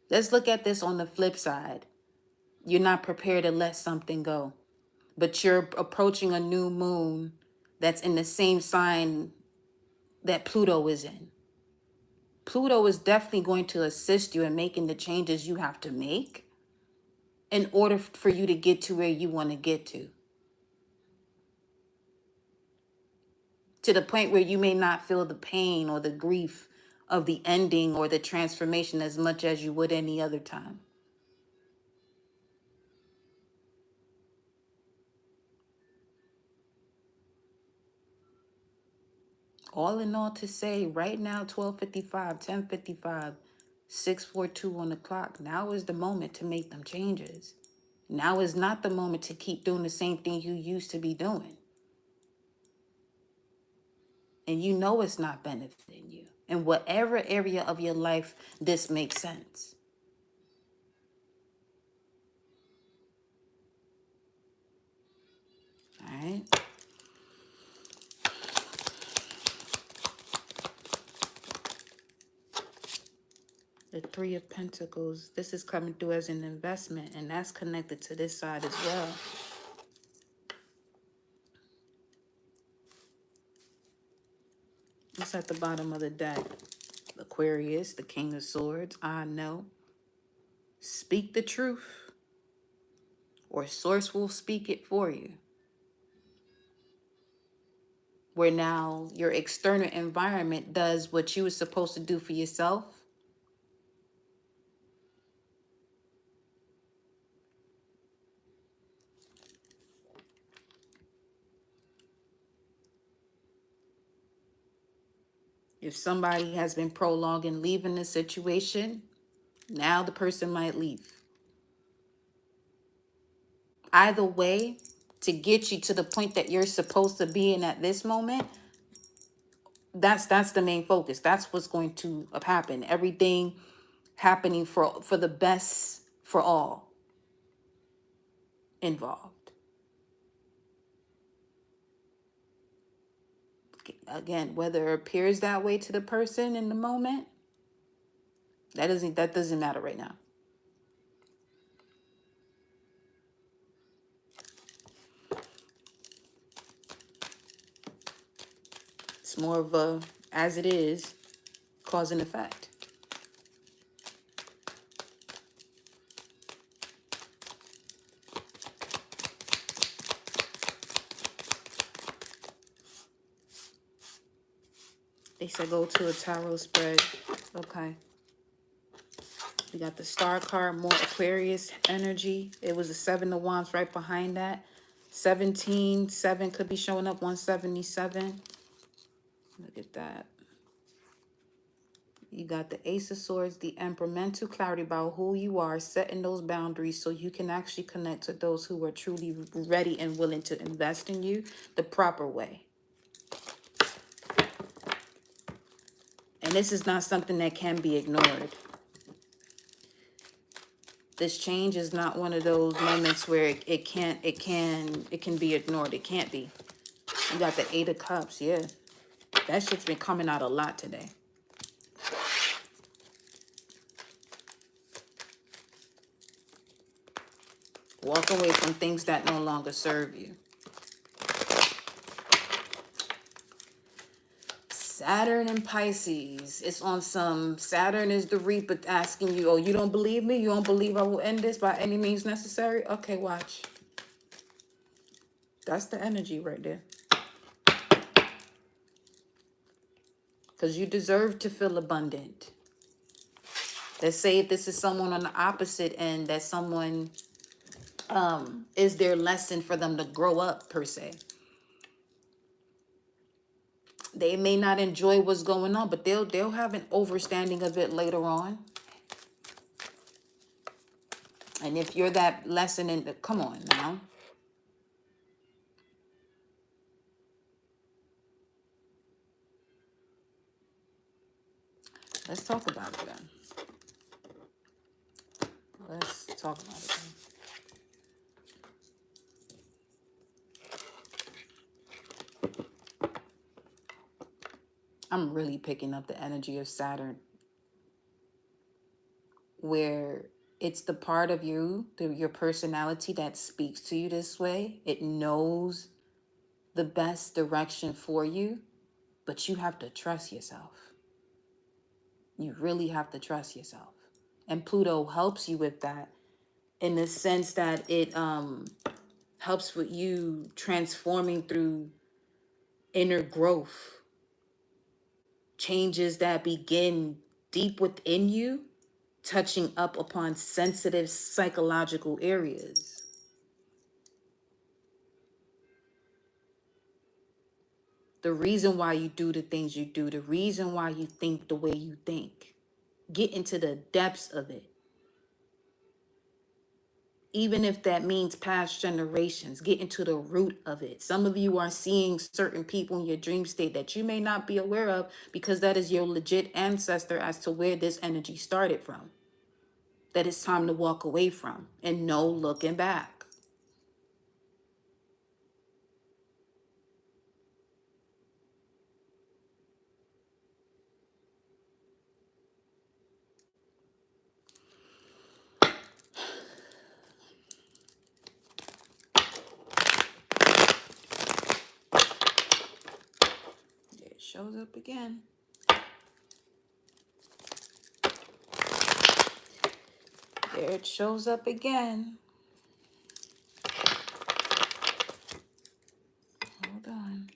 Let's look at this on the flip side. You're not prepared to let something go, but you're approaching a new moon that's in the same sign that Pluto is in. Pluto is definitely going to assist you in making the changes you have to make in order for you to get to where you want to get to the point where you may not feel the pain or the grief of the ending or the transformation as much as you would any other time. All in all, to say right now, 12:55, 10:55, 6:42 on the clock, now is the moment to make them changes. Now is not the moment to keep doing the same thing you used to be doing. And you know it's not benefiting you. In whatever area of your life this makes sense. All right. The Three of Pentacles, this is coming through as an investment, and that's connected to this side as well. It's at the bottom of the deck. Aquarius, the King of Swords. I know. Speak the truth, or Source will speak it for you. Where now your external environment does what you were supposed to do for yourself. If somebody has been prolonging leaving the situation, now the person might leave. Either way, to get you to the point that you're supposed to be in at this moment, that's the main focus. That's what's going to happen. Everything happening for the best for all involved. Again, whether it appears that way to the person in the moment, that doesn't matter right now. It's more of a, as it is, cause and effect. They said go to a tarot spread. Okay. We got the Star card, more Aquarius energy. It was the Seven of Wands right behind that. 17, 7 could be showing up, 177. Look at that. You got the Ace of Swords, the Emperor, mental clarity about who you are, setting those boundaries so you can actually connect to those who are truly ready and willing to invest in you the proper way. And this is not something that can be ignored. This change is not one of those moments where it can be ignored. It can't be. You got the Eight of Cups, yeah. That shit's been coming out a lot today. Walk away from things that no longer serve you. Saturn and Pisces. It's on some, Saturn is the reaper asking you, oh, you don't believe me? You don't believe I will end this by any means necessary? Okay, watch. That's the energy right there. Because you deserve to feel abundant. Let's say if this is someone on the opposite end, that someone is their lesson for them to grow up, per se. They may not enjoy what's going on, but they'll have an understanding of it later on. And if you're that lesson in the, come on now. Let's talk about it then. Let's talk about it then. I'm really picking up the energy of Saturn, where it's the part of you, your personality that speaks to you this way. It knows the best direction for you, but you have to trust yourself. You really have to trust yourself. And Pluto helps you with that, in the sense that it helps with you transforming through inner growth, changes that begin deep within you, touching up upon sensitive psychological areas. The reason why you do the things you do, the reason why you think the way you think. Get into the depths of it. Even if that means past generations, get into the root of it. Some of you are seeing certain people in your dream state that you may not be aware of, because that is your legit ancestor as to where this energy started from. That it's time to walk away from, and no looking back. There it shows up again. There it shows up again. Hold on.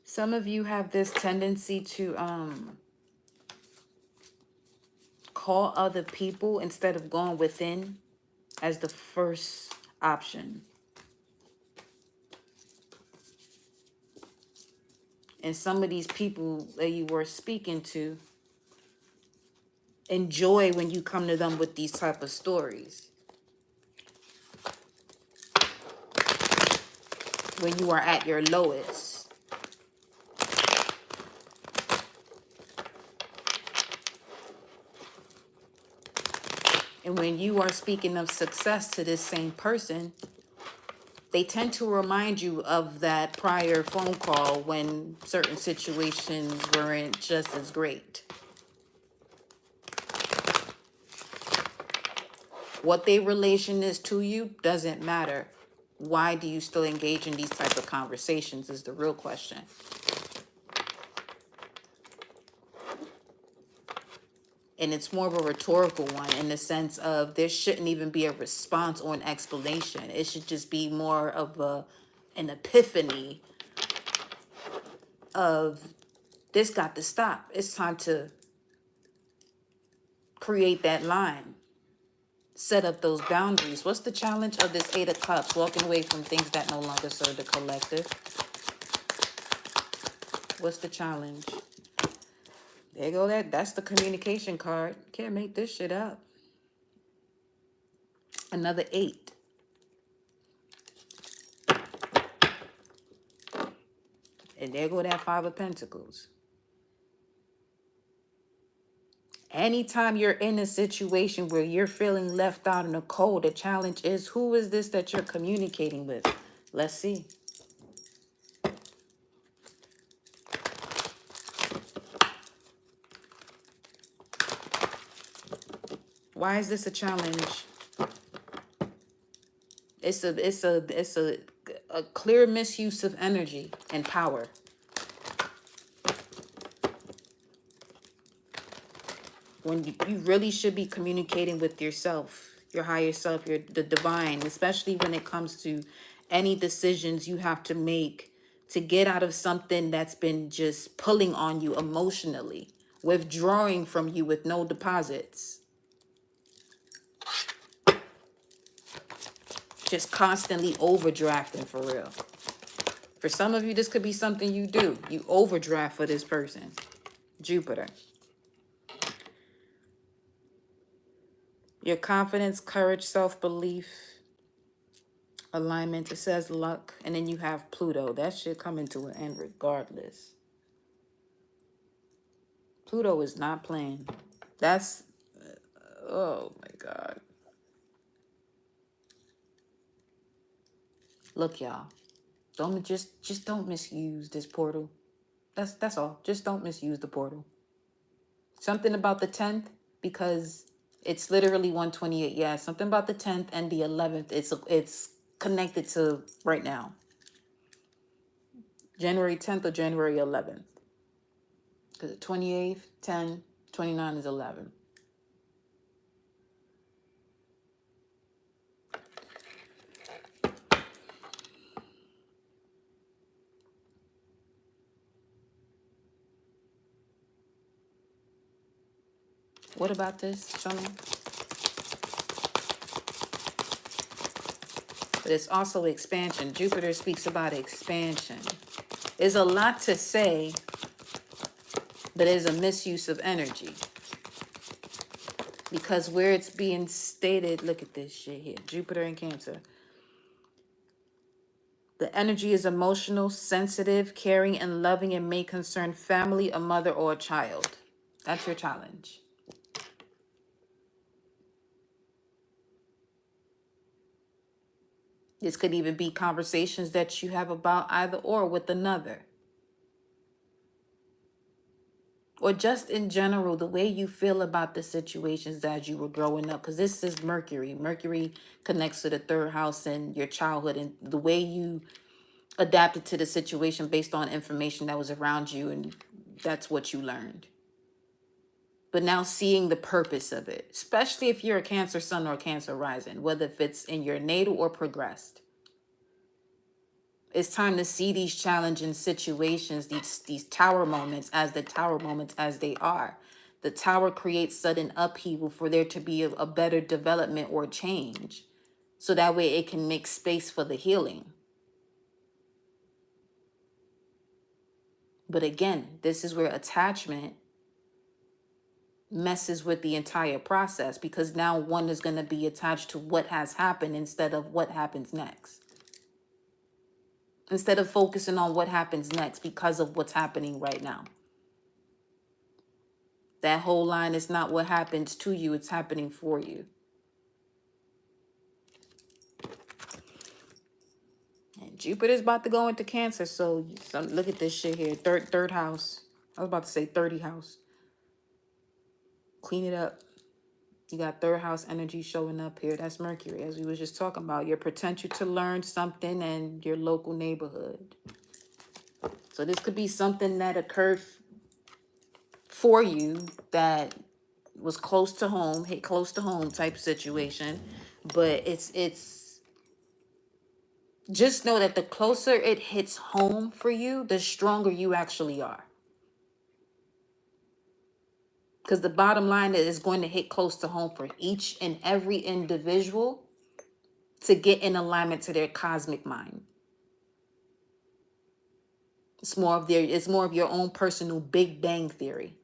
Some of you have this tendency to call other people instead of going within as the first option. And some of these people that you were speaking to enjoy when you come to them with these type of stories. When you are at your lowest. And when you are speaking of success to this same person, they tend to remind you of that prior phone call when certain situations weren't just as great. What their relation is to you doesn't matter. Why do you still engage in these type of conversations is the real question. And it's more of a rhetorical one, in the sense of there shouldn't even be a response or an explanation. It should just be more of an epiphany of, this got to stop. It's time to create that line. Set up those boundaries. What's the challenge of this Eight of Cups? Walking away from things that no longer serve the collective. What's the challenge? There you go. That's the communication card. Can't make this shit up. Another 8. And there go that 5 of Pentacles. Anytime you're in a situation where you're feeling left out in the cold, the challenge is, who is this that you're communicating with? Let's see. Why is this a challenge? It's a clear misuse of energy and power. when you really should be communicating with yourself, your higher self, the divine, especially when it comes to any decisions you have to make to get out of something that's been just pulling on you emotionally, withdrawing from you with no deposits, just constantly overdrafting for real. For some of you, this could be something you do. You overdraft for this person. Jupiter. Your confidence, courage, self-belief, alignment. It says luck. And then you have Pluto. That should come into an end regardless. Pluto is not playing. That's, oh my God. Look, y'all. Don't just don't misuse this portal. That's all. Just don't misuse the portal. Something about the 10th, because it's literally 128. Yeah, something about the 10th and the 11th. It's connected to right now. January 10th or January 11th. Because the 28th, 10, 29 is 11. What about this? Show me. But it's also expansion. Jupiter speaks about expansion. There's a lot to say, but there's a misuse of energy. Because where it's being stated, look at this shit here. Jupiter in Cancer. The energy is emotional, sensitive, caring, and loving, and may concern family, a mother, or a child. That's your challenge. This could even be conversations that you have about either or with another. Or just in general, the way you feel about the situations as you were growing up. Because this is Mercury. Mercury connects to the third house and your childhood, and the way you adapted to the situation based on information that was around you, and that's what you learned. But now seeing the purpose of it, especially if you're a Cancer sun or a Cancer rising, whether if it's in your natal or progressed. It's time to see these challenging situations, these tower moments as the tower moments as they are. The tower creates sudden upheaval for there to be a better development or change. So that way it can make space for the healing. But again, this is where attachment messes with the entire process, because now one is going to be attached to what has happened instead of what happens next. Instead of focusing on what happens next because of what's happening right now. That whole line is not what happens to you, it's happening for you. And Jupiter's about to go into Cancer, so look at this shit here. Third house. I was about to say 30 house. Clean it up. You got third house energy showing up here. That's Mercury, as we was just talking about. Your potential to learn something and your local neighborhood. So this could be something that occurred for you that was close to home, hit close to home type situation. But it's just know that the closer it hits home for you, the stronger you actually are. Because the bottom line is going to hit close to home for each and every individual to get in alignment to their cosmic mind. It's more of your own personal Big Bang theory.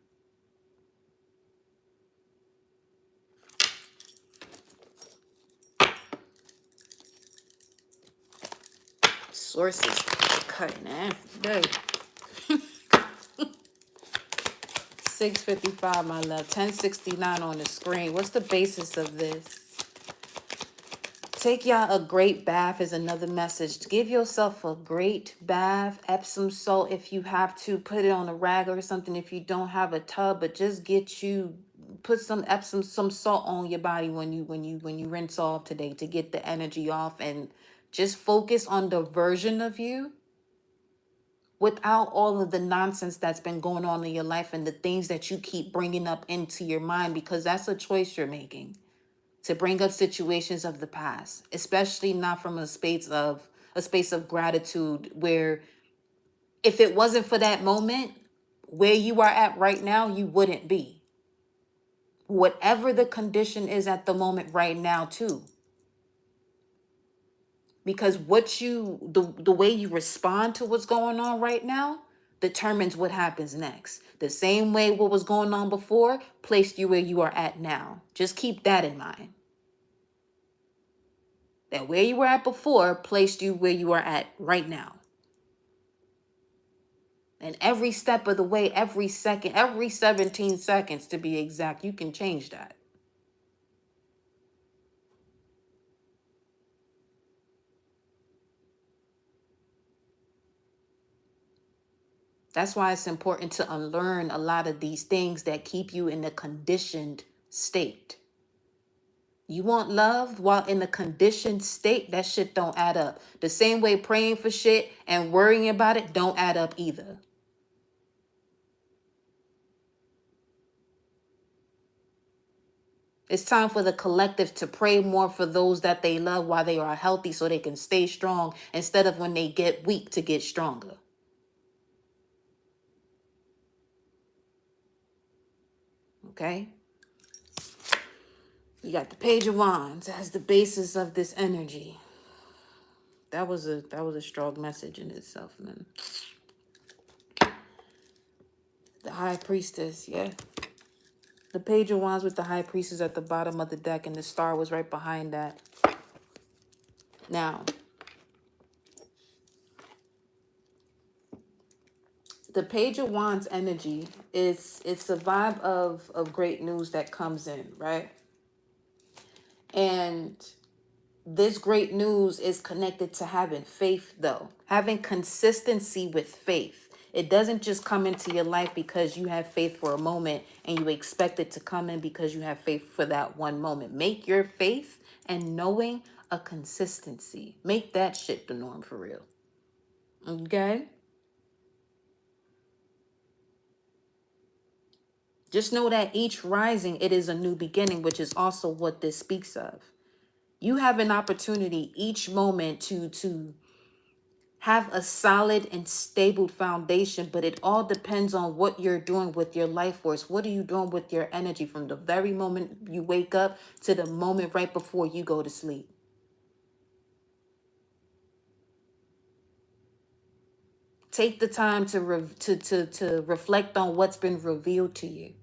Sources cutting ass today. 6:55, my love. 10:69 on the screen. What's the basis of this? Take y'all a great bath is another message. Give yourself a great bath. Epsom salt if you have to. Put it on a rag or something if you don't have a tub. But just put some Epsom, some salt on your body when you rinse off today to get the energy off, and just focus on the version of you without all of the nonsense that's been going on in your life and the things that you keep bringing up into your mind, because that's a choice you're making to bring up situations of the past, especially not from a space of gratitude, where if it wasn't for that moment, where you are at right now, you wouldn't be. Whatever the condition is at the moment right now too. Because the way you respond to what's going on right now determines what happens next. The same way what was going on before placed you where you are at now. Just keep that in mind. That where you were at before placed you where you are at right now. And every step of the way, every second, every 17 seconds to be exact, you can change that. That's why it's important to unlearn a lot of these things that keep you in a conditioned state. You want love while in a conditioned state, that shit don't add up. The same way praying for shit and worrying about it don't add up either. It's time for the collective to pray more for those that they love while they are healthy so they can stay strong, instead of when they get weak to get stronger. Okay? You got the Page of Wands as the basis of this energy. That was a strong message in itself, man. The High Priestess, yeah. The Page of Wands with the High Priestess at the bottom of the deck, and the star was right behind that. Now, the Page of Wands energy it's a vibe of great news that comes in, right? And this great news is connected to having faith, though. Having consistency with faith. It doesn't just come into your life because you have faith for a moment and you expect it to come in because you have faith for that one moment. Make your faith and knowing a consistency. Make that shit the norm for real. Okay? Just know that each rising, it is a new beginning, which is also what this speaks of. You have an opportunity each moment to have a solid and stable foundation, but it all depends on what you're doing with your life force. What are you doing with your energy from the very moment you wake up to the moment right before you go to sleep? Take the time to reflect on what's been revealed to you.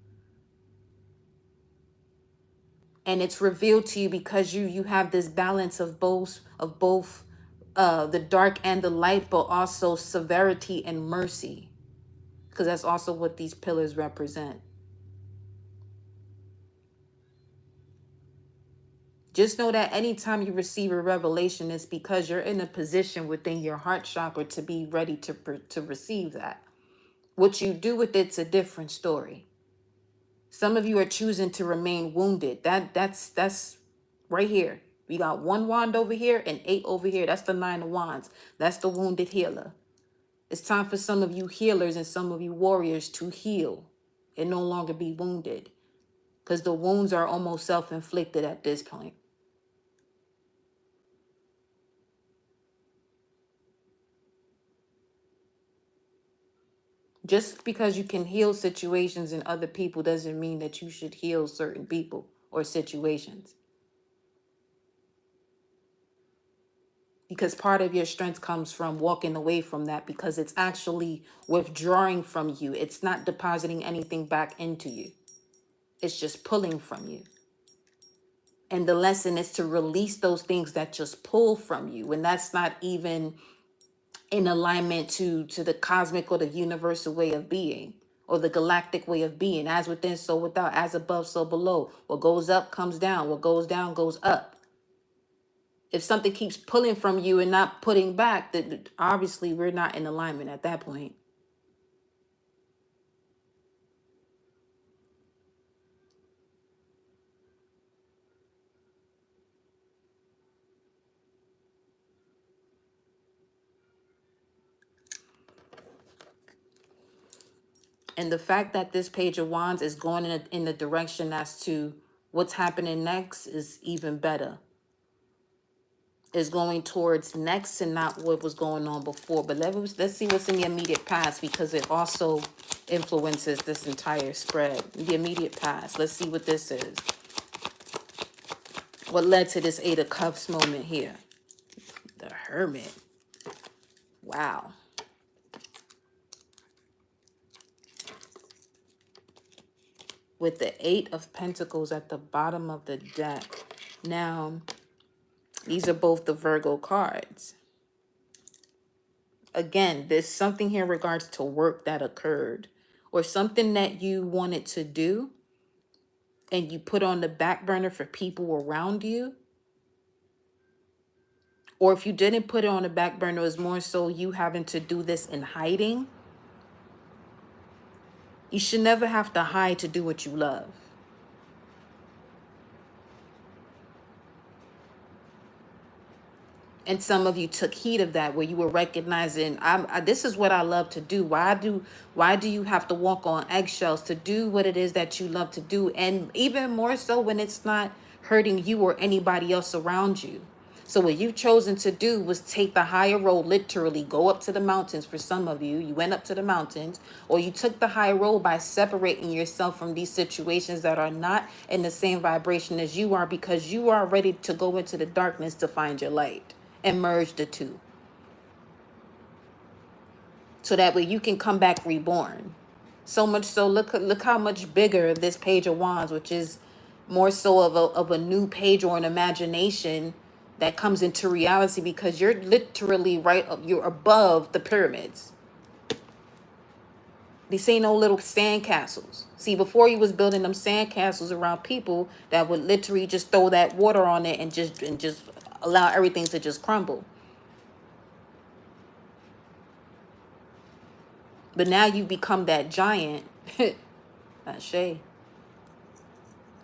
And it's revealed to you because you have this balance of both the dark and the light, but also severity and mercy, because that's also what these pillars represent. Just know that anytime you receive a revelation, it's because you're in a position within your heart chakra to be ready to receive that. What you do with it's a different story. Some of you are choosing to remain wounded. That's right here. We got 1 wand over here and 8 over here. That's the 9 of wands. That's the wounded healer. It's time for some of you healers and some of you warriors to heal and no longer be wounded, because the wounds are almost self-inflicted at this point. Just because you can heal situations in other people doesn't mean that you should heal certain people or situations. Because part of your strength comes from walking away from that, because it's actually withdrawing from you. It's not depositing anything back into you. It's just pulling from you. And the lesson is to release those things that just pull from you. And that's not even in alignment to the cosmic or the universal way of being, or the galactic way of being. As within, so without. As above, so below. What goes up comes down. What goes down goes up. If something keeps pulling from you and not putting back, then obviously we're not in alignment at that point. And the fact that this Page of Wands is going in the direction as to what's happening next is even better. Is going towards next and not what was going on before. But let's see what's in the immediate past, because it also influences this entire spread. The immediate past. Let's see what this is. What led to this Eight of Cups moment here? The Hermit. Wow. With the Eight of Pentacles at the bottom of the deck. Now, these are both the Virgo cards. Again, there's something here in regards to work that occurred, or something that you wanted to do and you put on the back burner for people around you. Or if you didn't put it on the back burner, it was more so you having to do this in hiding. You should never have to hide to do what you love. And some of you took heed of that, where you were recognizing, this is what I love to do. Why do you have to walk on eggshells to do what it is that you love to do? And even more so when it's not hurting you or anybody else around you. So what you've chosen to do was take the higher road, literally go up to the mountains. For some of you, you went up to the mountains, or you took the high road by separating yourself from these situations that are not in the same vibration as you are, because you are ready to go into the darkness to find your light and merge the two. So that way you can come back reborn. So much so, look how much bigger this Page of Wands, which is more so of a new page or an imagination that comes into reality, because you're literally you're above the pyramids. These ain't no little sand castles. See, before you was building them sand castles around people that would literally just throw that water on it and just allow everything to just crumble. But now you become that giant. That's Shay.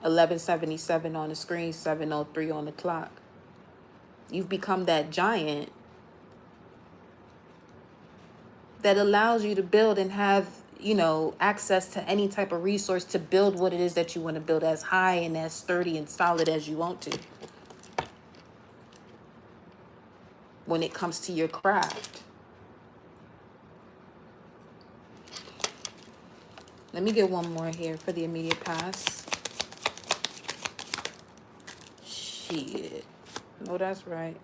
1177 on the screen, 703 on the clock. You've become that giant that allows you to build and have, access to any type of resource to build what it is that you want to build, as high and as sturdy and solid as you want to. When it comes to your craft. Let me get one more here for the immediate past. Shit. No, that's right.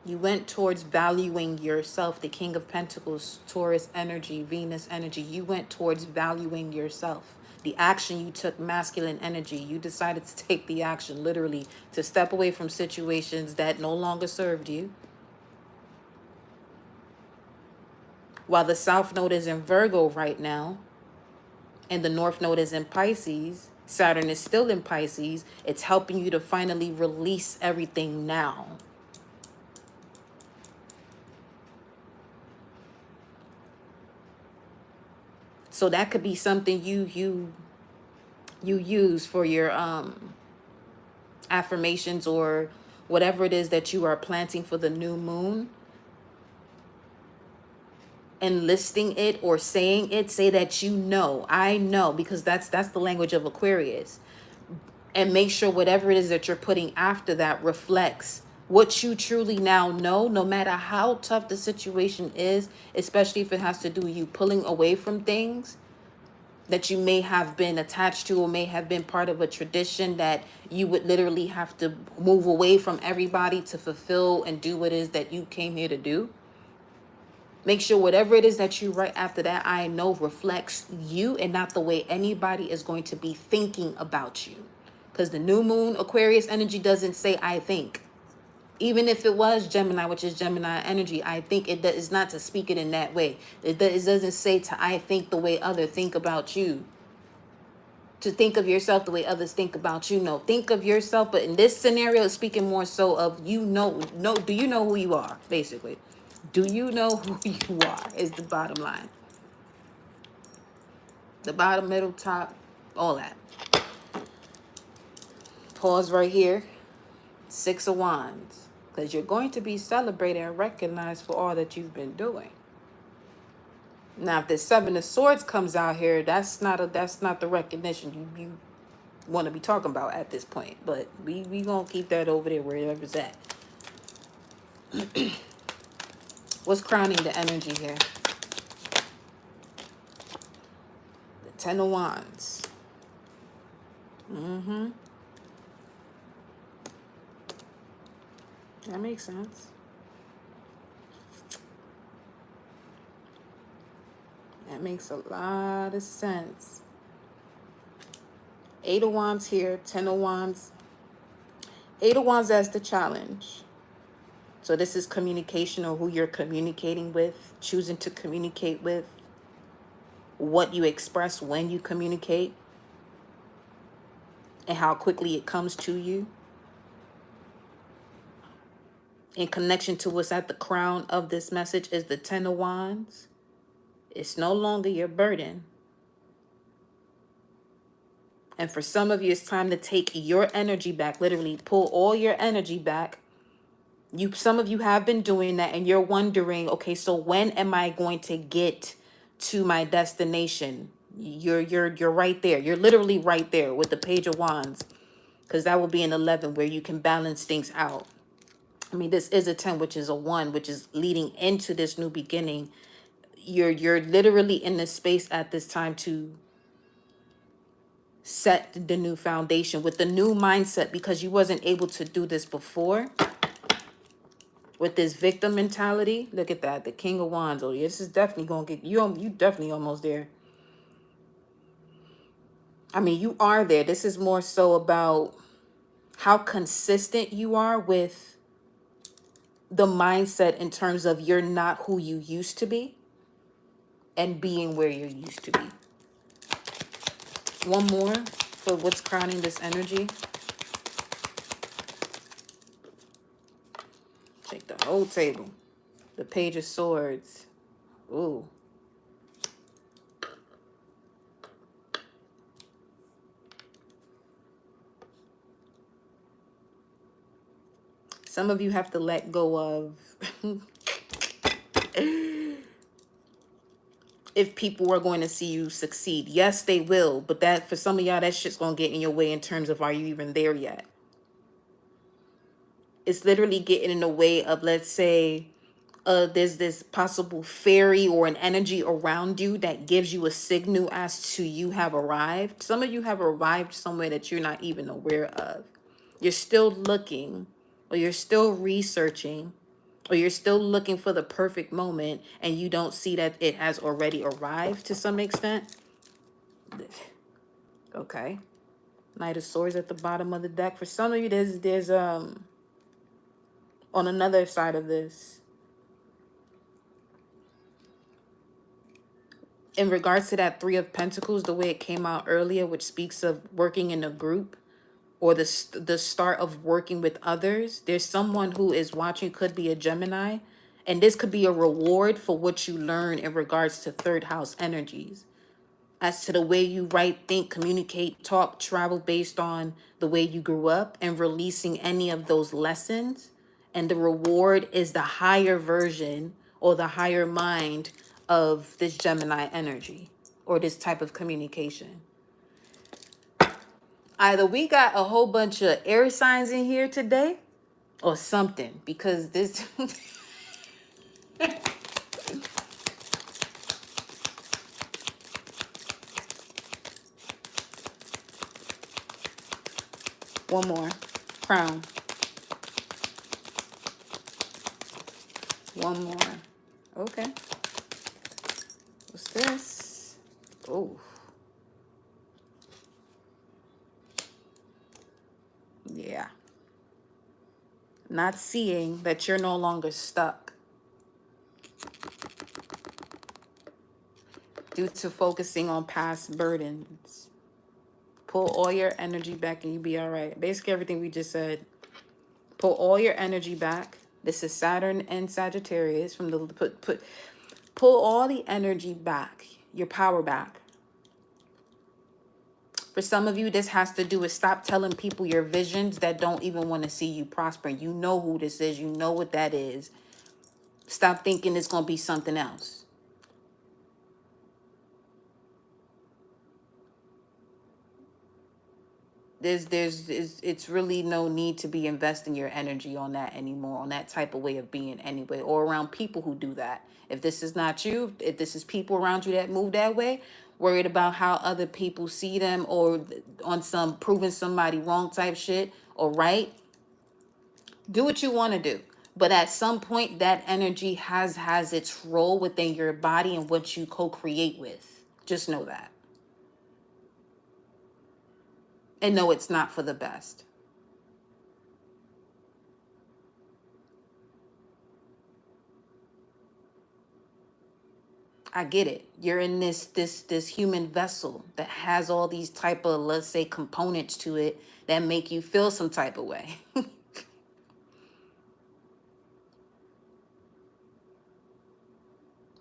You went towards valuing yourself. The King of Pentacles, Taurus energy, Venus energy. You went towards valuing yourself. The action you took, masculine energy. You decided to take the action, literally, to step away from situations that no longer served you. While the South Node is in Virgo right now, and the North Node is in Pisces, Saturn is still in Pisces. It's helping you to finally release everything now. So that could be something you use for your affirmations, or whatever it is that you are planting for the new moon. And listing it or saying it, say that I know, because that's the language of Aquarius. And make sure whatever it is that you're putting after that reflects what you truly now know, no matter how tough the situation is, especially if it has to do with you pulling away from things that you may have been attached to, or may have been part of a tradition that you would literally have to move away from everybody to fulfill and do what it is that you came here to do. Make sure whatever it is that you write after that, I know, reflects you and not the way anybody is going to be thinking about you. Because the new moon Aquarius energy doesn't say I think. Even if it was Gemini, which is Gemini energy, I think it is not to speak it in that way. It doesn't say to I think the way others think about you. To think of yourself the way others think about you. No, think of yourself. But in this scenario, it's speaking more so of do you know who you are, basically. Do you know who you are is the bottom line. The bottom, middle, top, all that. Pause right here. 6 of Wands. Because you're going to be celebrated and recognized for all that you've been doing. Now, if the Seven of Swords comes out here, that's not the recognition you want to be talking about at this point. But we gonna keep that over there wherever it's at. What's crowning the energy here? The Ten of Wands. That makes sense. That makes a lot of sense. Eight of Wands here, Ten of Wands. Eight of Wands as the challenge. So this is communication, or who you're communicating with, choosing to communicate with, what you express when you communicate, and how quickly it comes to you. In connection to what's at the crown of this message is the Ten of Wands. It's no longer your burden. And for some of you, it's time to take your energy back. Literally pull all your energy back. Some of you have been doing that, and you're wondering, okay, so when am I going to get to my destination? You're right there. You're literally right there with the Page of Wands, because that will be an 11 where you can balance things out. I mean, this is a 10, which is a 1, which is leading into this new beginning. You're literally in this space at this time to set the new foundation with the new mindset, because you wasn't able to do this before with this victim mentality. Look at that, the King of Wands. Oh, yeah, this is definitely gonna get you definitely almost there. I mean, you are there. This is more so about how consistent you are with the mindset in terms of you're not who you used to be and being where you used to be. One more for what's crowning this energy. Take the whole table. The Page of Swords. Ooh. Some of you have to let go of if people are going to see you succeed. Yes, they will. But that, for some of y'all, that shit's going to get in your way in terms of, are you even there yet? It's literally getting in the way of, let's say, there's this possible fairy or an energy around you that gives you a signal as to you have arrived. Some of you have arrived somewhere that you're not even aware of. You're still looking, or you're still researching, or you're still looking for the perfect moment, and you don't see that it has already arrived to some extent. Okay. Knight of Swords at the bottom of the deck. For some of you, there's on another side of this, in regards to that Three of Pentacles, the way it came out earlier, which speaks of working in a group, or the start of working with others. There's someone who is watching, could be a Gemini, and this could be a reward for what you learn in regards to third house energies, as to the way you write, think, communicate, talk, travel based on the way you grew up, and releasing any of those lessons. And the reward is the higher version or the higher mind of this Gemini energy or this type of communication. Either we got a whole bunch of air signs in here today or something, because this one more crown, one more. Okay, what's this? Oh, yeah. Not seeing that you're no longer stuck due to focusing on past burdens. Pull all your energy back and you'll be all right. Basically everything we just said. Pull all your energy back. This is Saturn and Sagittarius. From the pull all the energy back, your power back. For some of you, this has to do with stop telling people your visions that don't even want to see you prosper. You know who this is. You know what that is. Stop thinking it's going to be something else. It's really no need to be investing your energy on that anymore, on that type of way of being anyway, or around people who do that. If this is not you, if this is people around you that move that way, worried about how other people see them, or on some proving somebody wrong type shit or right, do what you want to do. But at some point, that energy has its role within your body and what you co-create with. Just know that. And know it's not for the best. I get it. You're in this human vessel that has all these type of, let's say, components to it that make you feel some type of way.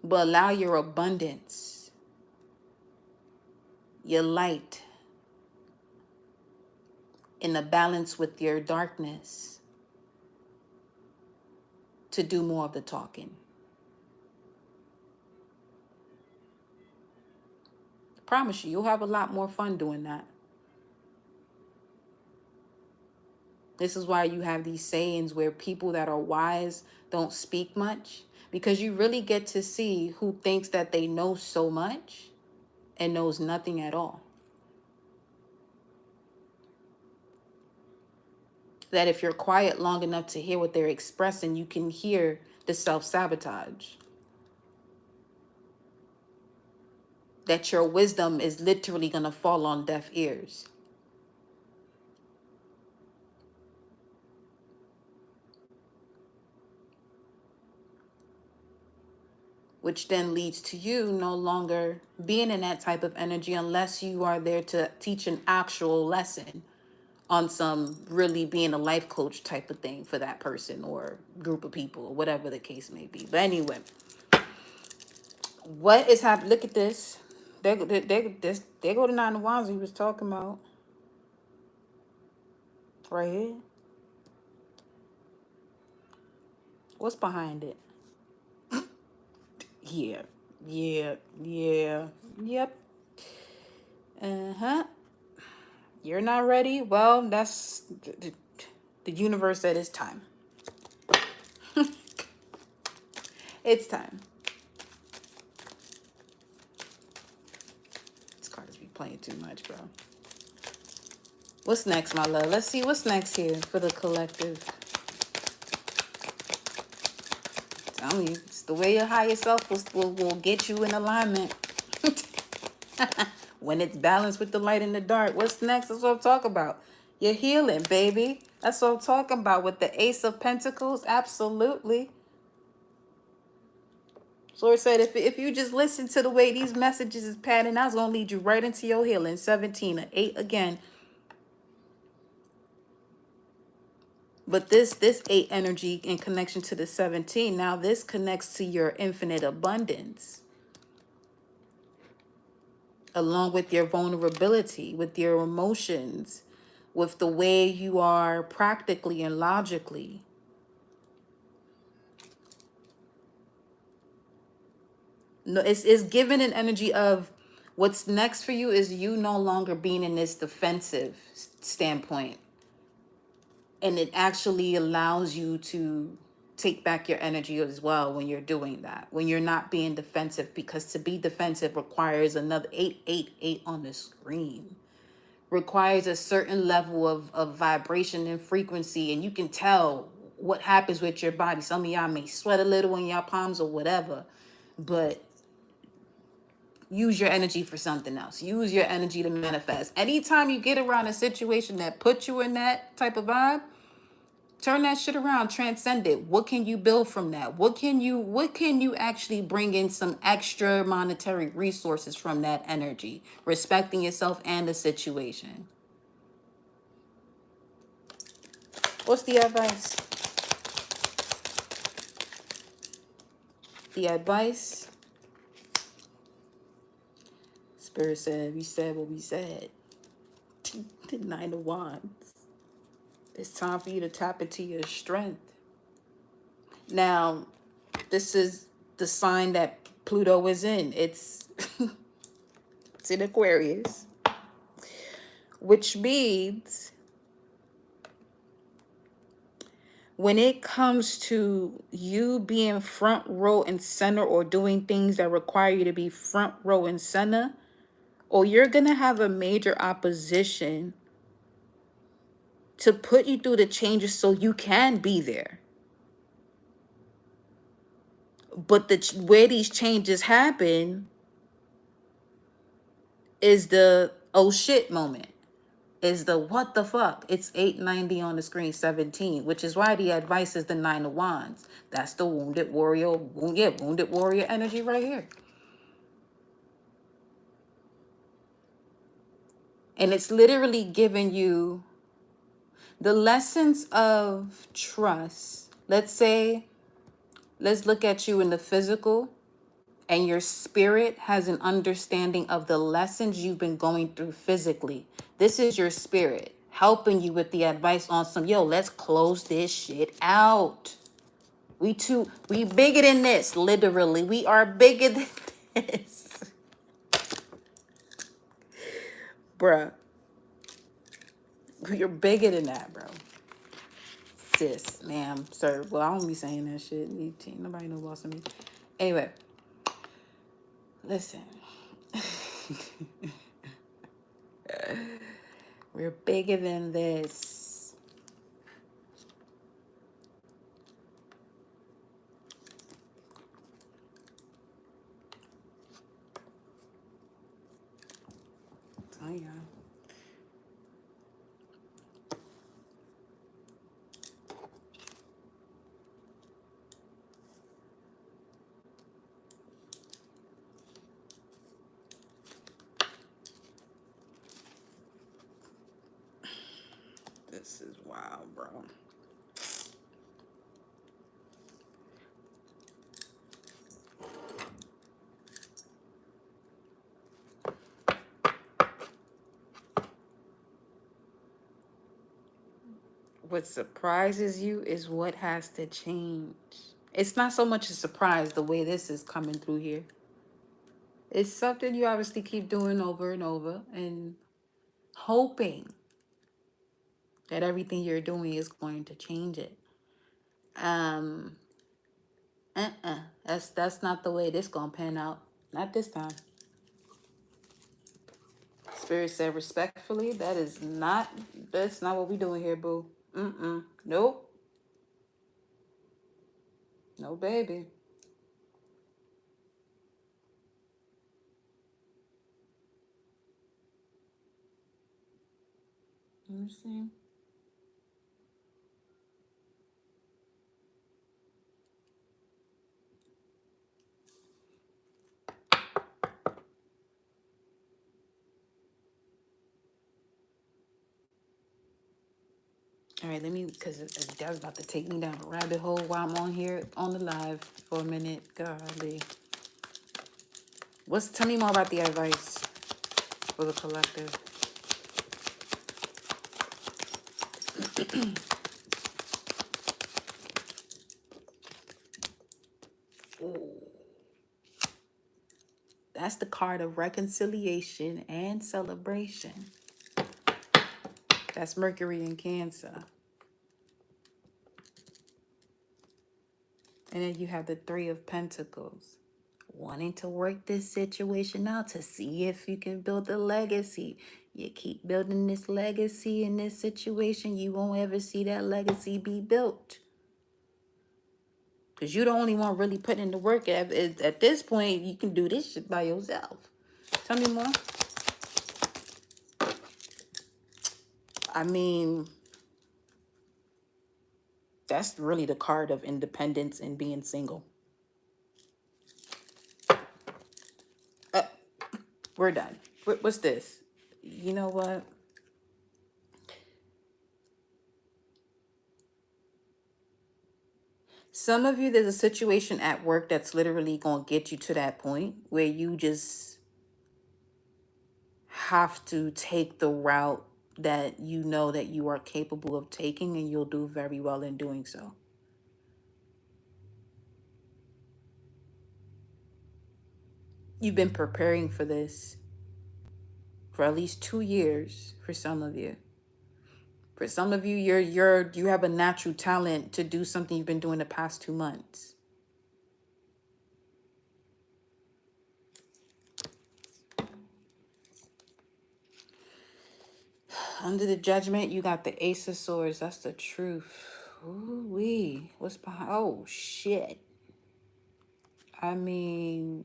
But allow your abundance, your light, in the balance with your darkness to do more of the talking. I promise you, you'll have a lot more fun doing that. This is why you have these sayings where people that are wise don't speak much, because you really get to see who thinks that they know so much and knows nothing at all. That if you're quiet long enough to hear what they're expressing, you can hear the self-sabotage. That your wisdom is literally going to fall on deaf ears. Which then leads to you no longer being in that type of energy unless you are there to teach an actual lesson on some really being a life coach type of thing for that person or group of people or whatever the case may be. But anyway, what is happening? Look at this. There go the Nine of Wands we was talking about. Right here. What's behind it? Yeah. Yep. Uh-huh. You're not ready? Well, that's the universe said it's time. It's time. This card is be playing too much, bro. What's next, my love? Let's see what's next here for the collective. I'm telling you, it's the way your higher self will get you in alignment. When it's balanced with the light and the dark. What's next? That's what I'm talking about. You're healing, baby. That's what I'm talking about with the Ace of Pentacles. Absolutely. So it said, if you just listen to the way these messages is panning out, it's going to lead you right into your healing. 17, an 8 again. But this 8 energy in connection to the 17, now this connects to your infinite abundance. Along with your vulnerability, with your emotions, with the way you are practically and logically. No, it's given an energy of what's next for you is you no longer being in this defensive standpoint. And it actually allows you to take back your energy as well when you're doing that, when you're not being defensive, because to be defensive requires another 888 on the screen. Requires a certain level of vibration and frequency, and you can tell what happens with your body. Some of y'all may sweat a little in your palms or whatever, but use your energy for something else. Use your energy to manifest. Anytime you get around a situation that puts you in that type of vibe, turn that shit around, transcend it. What can you build from that? What can you actually bring in some extra monetary resources from that energy, respecting yourself and the situation? What's the advice? The advice? Spirit said, we said what we said. The 9 of Wands. It's time for you to tap into your strength. Now, this is the sign that Pluto is in. It's in Aquarius. which means when it comes to you being front row and center or doing things that require you to be front row and center, or you're going to have a major opposition to put you through the changes so you can be there. But where these changes happen is the oh shit moment. Is the what the fuck. It's 890 on the screen, 17, which is why the advice is the 9 of Wands. That's the wounded warrior, wounded warrior energy right here. And it's literally giving you the lessons of trust. Let's look at you in the physical, and your spirit has an understanding of the lessons you've been going through physically. This is your spirit helping you with the advice on some, yo, let's close this shit out. We bigger than this, literally. We are bigger than this. Bruh. You're bigger than that, bro. Sis, ma'am, sir. Well, I don't be saying that shit. Nobody knows boss of me. Anyway, listen. We're bigger than this. Oh, yeah. This is wild, bro. What surprises you is what has to change. It's not so much a surprise the way this is coming through here. It's something you obviously keep doing over and over and hoping that everything you're doing is going to change it. That's not the way this gonna pan out. Not this time. Spirit said respectfully, that's not what we doing here, boo. Nope. No, baby. Let me see. All right, let me, because that was about to take me down a rabbit hole while I'm on here on the live for a minute. Golly. Tell me more about the advice for the collective. Ooh. That's the card of reconciliation and celebration. That's Mercury in Cancer. And then you have the Three of Pentacles. Wanting to work this situation out to see if you can build a legacy. You keep building this legacy in this situation, you won't ever see that legacy be built. Because you're the only one really putting in the work. At this point, you can do this shit by yourself. Tell me more. I mean, that's really the card of independence and being single. We're done. What's this? You know what? Some of you, there's a situation at work that's literally going to get you to that point where you just have to take the route that you know that you are capable of taking, and you'll do very well in doing so. You've been preparing for this for at least 2 years for some of you. For some of you, you have a natural talent to do something you've been doing the past 2 months. Under the Judgment, you got the Ace of Swords. That's the truth. Ooh-wee. What's behind? Oh, shit. I mean,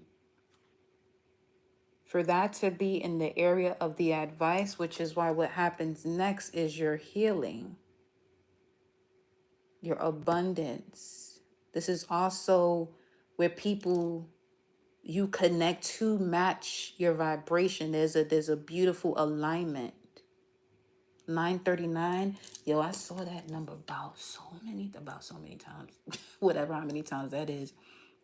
for that to be in the area of the advice, which is why what happens next is your healing, your abundance. This is also where people you connect to match your vibration. There's a beautiful alignment. 939. Yo, I saw that number about so many times. Whatever how many times that is.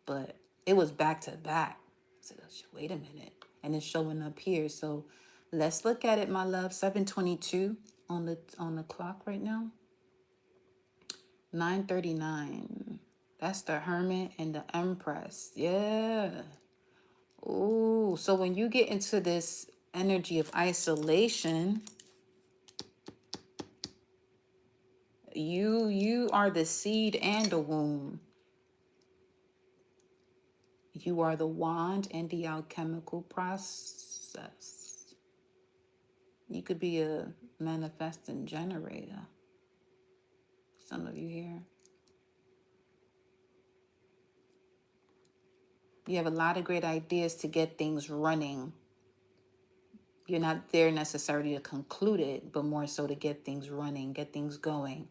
But it was back to back. So wait a minute. And it's showing up here. So let's look at it, my love. 722 on the clock right now. 939. That's the Hermit and the Empress. Yeah. Ooh. So when you get into this energy of isolation, you are the seed and the womb. You are the wand and the alchemical process. You could be a manifesting generator. Some of you here. You have a lot of great ideas to get things running. You're not there necessarily to conclude it, but more so to get things running, get things going.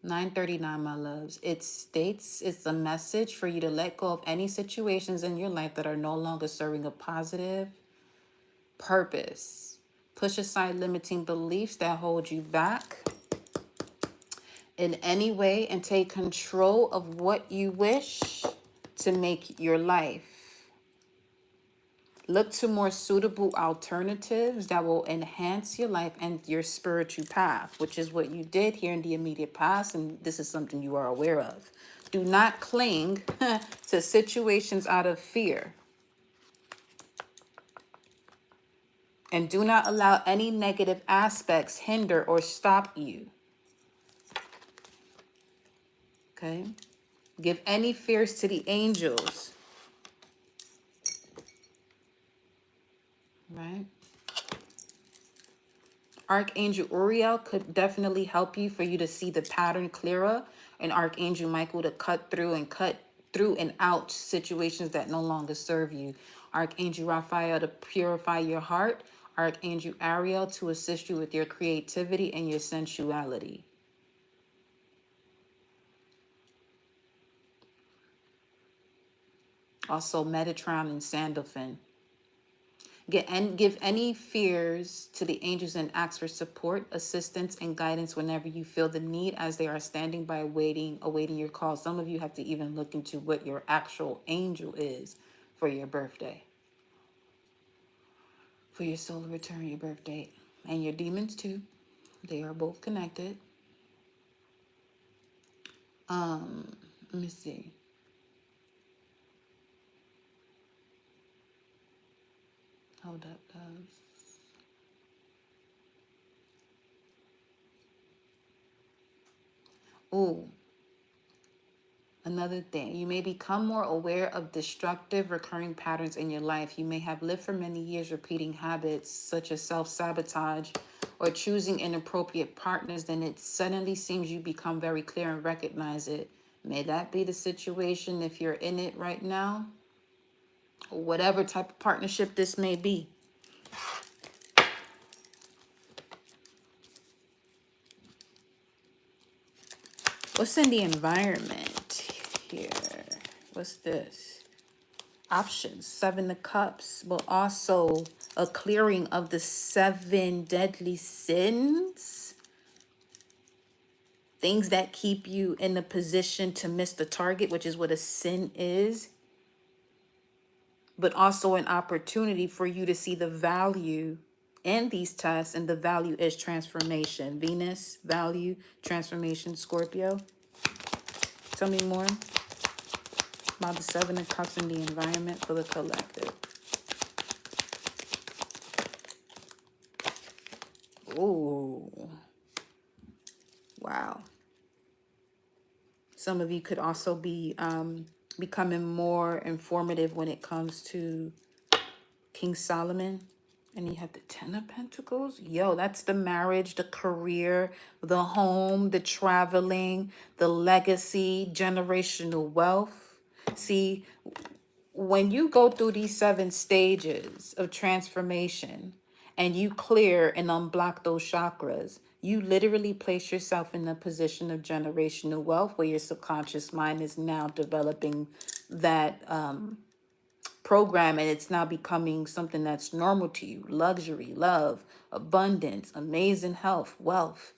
939, my loves. It states it's a message for you to let go of any situations in your life that are no longer serving a positive purpose. Push aside limiting beliefs that hold you back in any way and take control of what you wish to make your life. Look to more suitable alternatives that will enhance your life and your spiritual path, which is what you did here in the immediate past, and this is something you are aware of. Do not cling to situations out of fear. And do not allow any negative aspects hinder or stop you. Okay? Give any fears to the angels. Right? Archangel Uriel could definitely help you for you to see the pattern clearer. And Archangel Michael to cut through and out situations that no longer serve you. Archangel Raphael to purify your heart. Archangel Ariel to assist you with your creativity and your sensuality. Also Metatron and Sandalphon. Give any fears to the angels and ask for support, assistance, and guidance whenever you feel the need, as they are standing by awaiting your call. Some of you have to even look into what your actual angel is for your birthday. For your solar return, your birth date. And your demons too. They are both connected. Let me see. Hold up, doves. Ooh. Another thing, you may become more aware of destructive recurring patterns in your life. You may have lived for many years repeating habits such as self-sabotage or choosing inappropriate partners. Then it suddenly seems you become very clear and recognize it. May that be the situation if you're in it right now, or whatever type of partnership this may be. What's in the environment here? What's this? Options. 7 of Cups, but also a clearing of the 7 deadly sins. Things that keep you in a position to miss the target, which is what a sin is. But also an opportunity for you to see the value in these tests, and the value is transformation. Venus, value, transformation, Scorpio. Tell me more about the 7 of Cups in the environment for the collective. Ooh. Wow. Some of you could also be becoming more informative when it comes to King Solomon. And you have the Ten of Pentacles. Yo, that's the marriage, the career, the home, the traveling, the legacy, generational wealth. See, when you go through these 7 stages of transformation and you clear and unblock those chakras, you literally place yourself in a position of generational wealth where your subconscious mind is now developing that program, and it's now becoming something that's normal to you. Luxury, love, abundance, amazing health, wealth,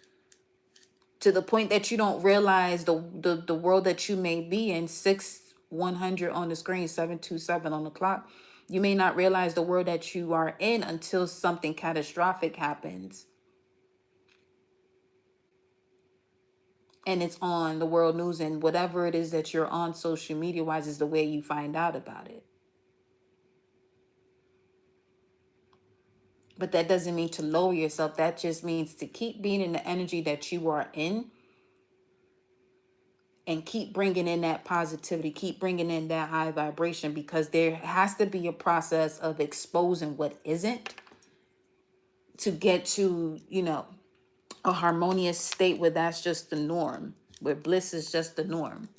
to the point that you don't realize the world that you may be in. 6100 on the screen, 727 on the clock. You may not realize the world that you are in until something catastrophic happens and it's on the world news, and whatever it is that you're on social media wise is the way you find out about it. But that doesn't mean to lower yourself. That just means to keep being in the energy that you are in and keep bringing in that positivity, keep bringing in that high vibration, because there has to be a process of exposing what isn't to get to, you know, a harmonious state where that's just the norm, where bliss is just the norm.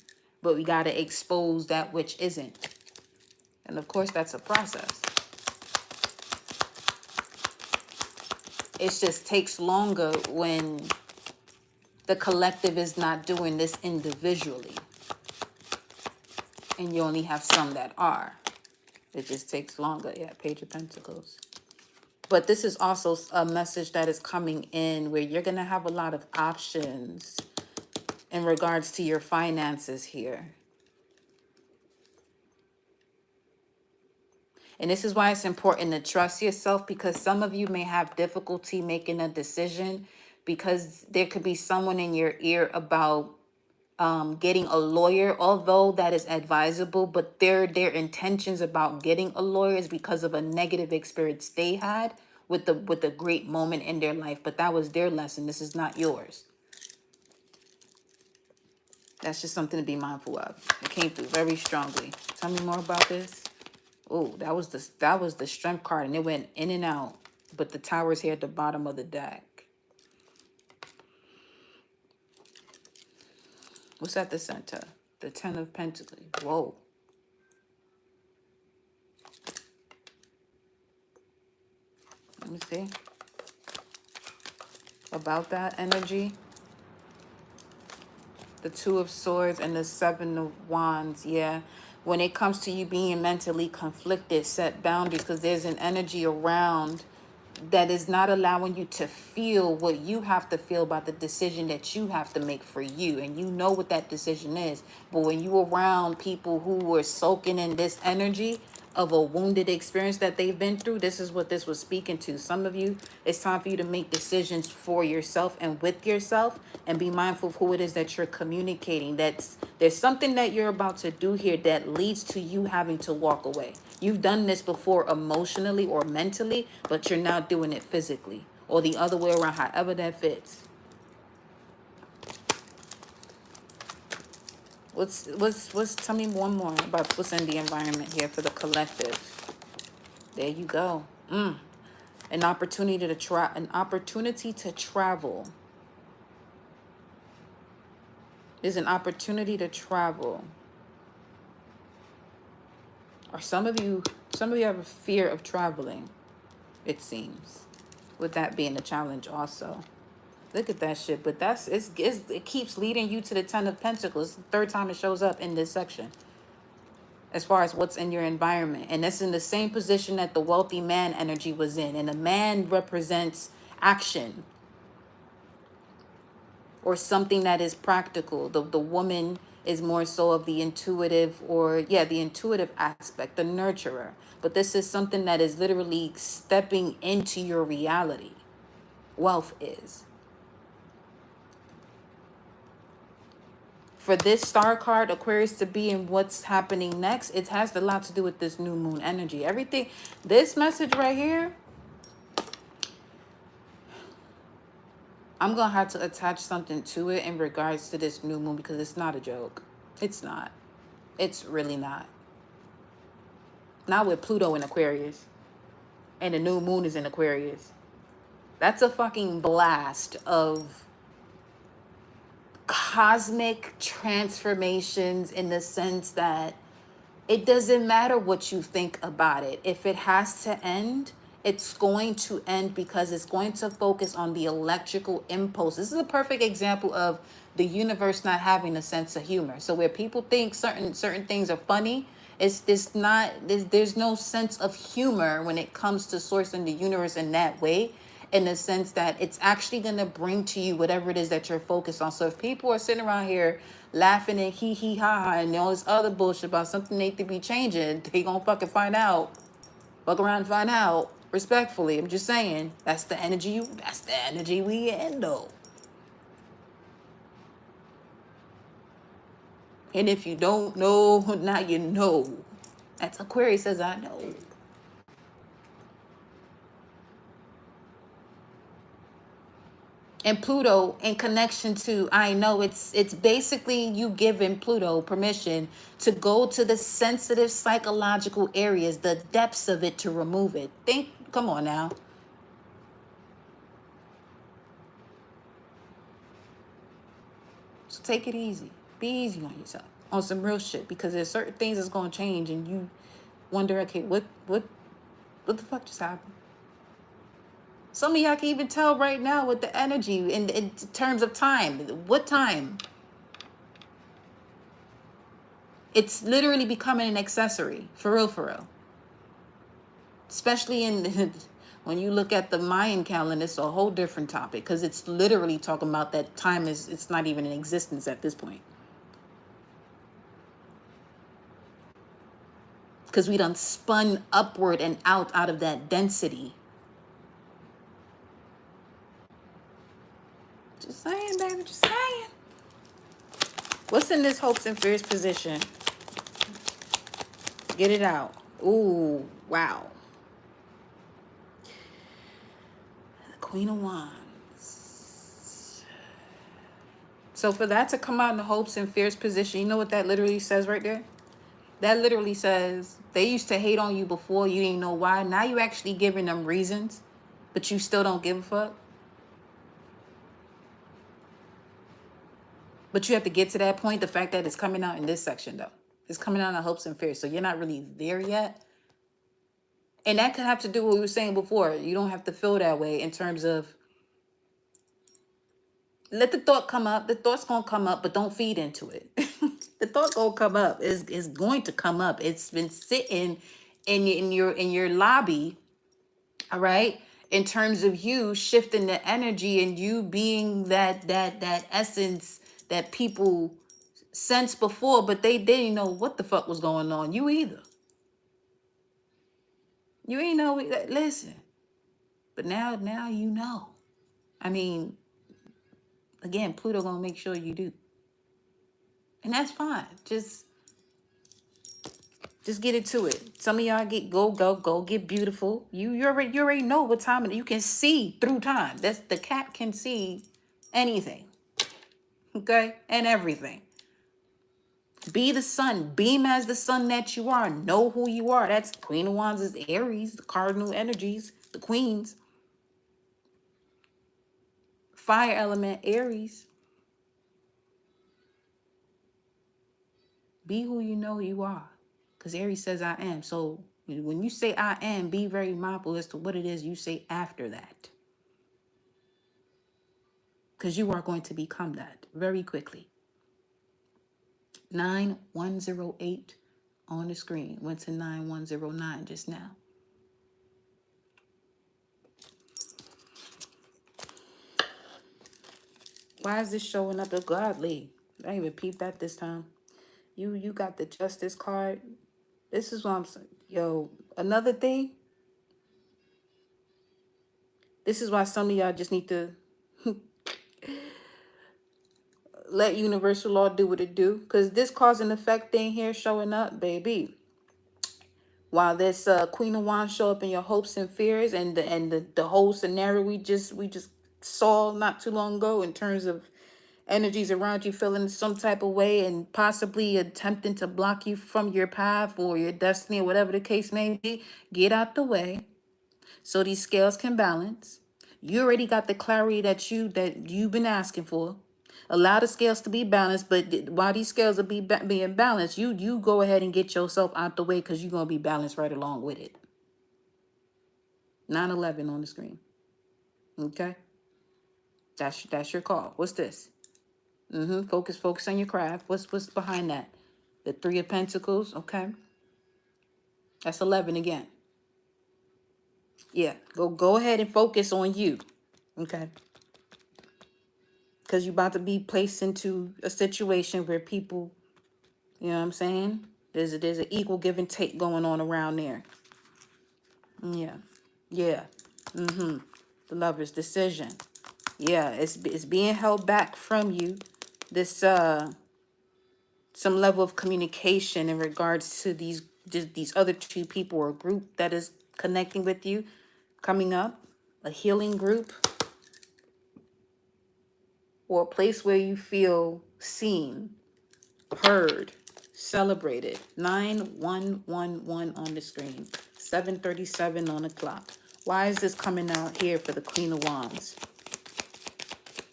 But we got to expose that which isn't. And of course, that's a process. It just takes longer when the collective is not doing this individually. And you only have some that are. It just takes longer. Yeah, Page of Pentacles. But this is also a message that is coming in where you're going to have a lot of options in regards to your finances here. And this is why it's important to trust yourself, because some of you may have difficulty making a decision because there could be someone in your ear about getting a lawyer, although that is advisable, but their intentions about getting a lawyer is because of a negative experience they had with the great moment in their life. But that was their lesson. This is not yours. That's just something to be mindful of. It came through very strongly. Tell me more about this. Oh, that was the strength card, and it went in and out. But the tower's here at the bottom of the deck. What's at the center? The Ten of Pentacles. Whoa. Let me see. About that energy. The Two of Swords and the Seven of Wands. Yeah. When it comes to you being mentally conflicted, set boundaries, because there's an energy around that is not allowing you to feel what you have to feel about the decision that you have to make for you. And you know what that decision is. But when you around people who are soaking in this energy of a wounded experience that they've been through, this is what this was speaking to. Some of you, it's time for you to make decisions for yourself and with yourself, and be mindful of who it is that you're communicating. There's something that you're about to do here that leads to you having to walk away. You've done this before emotionally or mentally, but you're now doing it physically, or the other way around, however that fits. Tell me one more about what's in the environment here for the collective. There you go. An opportunity to travel. There's an opportunity to travel. Or some of you have a fear of traveling, it seems. With that being a challenge also. Look at that shit. But it keeps leading you to the Ten of Pentacles. The third time it shows up in this section. As far as what's in your environment. And that's in the same position that the wealthy man energy was in. And the man represents action. Or something that is practical. The woman is more so of the intuitive, the intuitive aspect, the nurturer. But this is something that is literally stepping into your reality. Wealth is. For this star card, Aquarius, to be in what's happening next, it has a lot to do with this new moon energy. Everything, this message right here, I'm gonna have to attach something to it in regards to this new moon because it's not a joke. It's not. It's really not. Not with Pluto in Aquarius and the new moon is in Aquarius. That's a fucking blast of cosmic transformations in the sense that it doesn't matter what you think about it. If it has to end, it's going to end because it's going to focus on the electrical impulse. This is a perfect example of the universe not having a sense of humor. So where people think certain things are funny, it's this not there's no sense of humor when it comes to sourcing the universe in that way, in the sense that it's actually going to bring to you whatever it is that you're focused on. So if people are sitting around here laughing and hee hee ha ha and all this other bullshit about something they to be changing, they gonna fucking find out. Fuck around and find out. Respectfully, I'm just saying that's the energy that's the energy we in though. And if you don't know, now you know. That's Aquarius says I know. And Pluto in connection to I know, it's basically you giving Pluto permission to go to the sensitive psychological areas, the depths of it, to remove it. Come on now. So take it easy. Be easy on yourself on some real shit, because there's certain things that's gonna change and you wonder, okay, what the fuck just happened? Some of y'all can even tell right now with the energy in terms of time. What time? It's literally becoming an accessory. For real, for real. Especially in when you look at the Mayan calendar, it's a whole different topic because it's literally talking about that time it's not even in existence at this point. Because we done spun upward and out of that density. Just saying, baby, just saying. What's in this hopes and fears position? Get it out. Ooh, wow. The Queen of Wands. So for that to come out in the hopes and fears position, you know what that literally says right there? That literally says they used to hate on you before, you didn't know why. Now you actually giving them reasons, but you still don't give a fuck. But you have to get to that point. The fact that it's coming out in this section, though. It's coming out in hopes and fears. So you're not really there yet. And that could have to do with what we were saying before. You don't have to feel that way in terms of let the thought come up. The thought's going to come up, but don't feed into it. The thought going to come up. Is going to come up. It's been sitting in your lobby, all right? In terms of you shifting the energy and you being that essence that people sense before, but they didn't know what the fuck was going on. You either. You ain't know. Listen, but now you know. I mean, again, Pluto gonna make sure you do, and that's fine. Just get into it. Some of y'all go get beautiful. You already know what time it is. You can see through time. That's the cat can see anything. Okay, and everything. Be the sun. Beam as the sun that you are. Know who you are. That's Queen of Wands is Aries, the cardinal energies, the queens. Fire element, Aries. Be who you know you are. Because Aries says I am. So when you say I am, be very mindful as to what it is you say after that. Because you are going to become that very quickly. 9108 on the screen. Went to 9109 just now. Why is this showing up as godly? I didn't even peep that this time. You got the justice card. This is what I'm saying. Yo, another thing. This is why some of y'all just need to let universal law do what it do. Because this cause and effect thing here showing up, baby. While this Queen of Wands show up in your hopes and fears and the whole scenario we just saw not too long ago in terms of energies around you feeling some type of way and possibly attempting to block you from your path or your destiny or whatever the case may be, get out the way so these scales can balance. You already got the clarity that you've been asking for. Allow the scales to be balanced, but while these scales are being balanced, you go ahead and get yourself out the way because you're gonna be balanced right along with it. 9/11 on the screen. Okay, that's your call. What's this? Focus on your craft. What's behind that? The Three of Pentacles. Okay, that's 11 again. Yeah, go ahead and focus on you. Okay, because you're about to be placed into a situation where people, you know what I'm saying? There's an equal give and take going on around there. Yeah, yeah. The Lover's decision. Yeah, it's being held back from you. This some level of communication in regards to these other two people or group that is connecting with you coming up, a healing group or a place where you feel seen, heard, celebrated. 9111 on the screen, 7:37 on the clock. Why is this coming out here for the Queen of Wands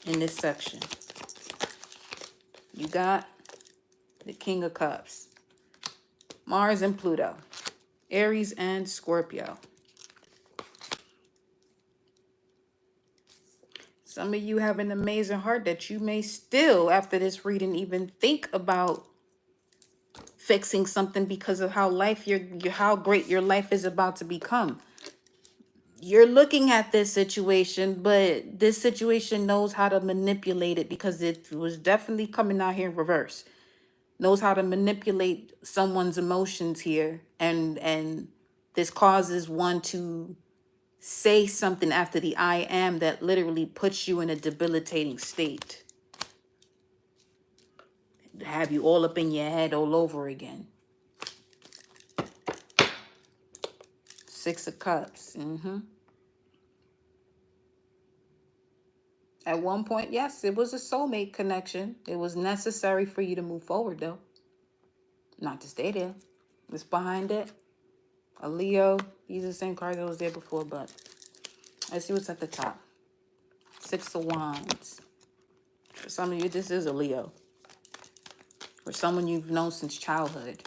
in this section? You got the King of Cups, Mars and Pluto, Aries and Scorpio. Some of you have an amazing heart that you may still, after this reading, even think about fixing something because of how how great your life is about to become. You're looking at this situation, but this situation knows how to manipulate it because it was definitely coming out here in reverse. Knows how to manipulate someone's emotions here, and this causes one to say something after the I am that literally puts you in a debilitating state. Have you all up in your head all over again. Six of Cups. At one point, yes, it was a soulmate connection. It was necessary for you to move forward, though. Not to stay there. What's behind it? A Leo. These are the same cards that was there before, but let's see what's at the top. Six of Wands. For some of you, this is a Leo. For someone you've known since childhood.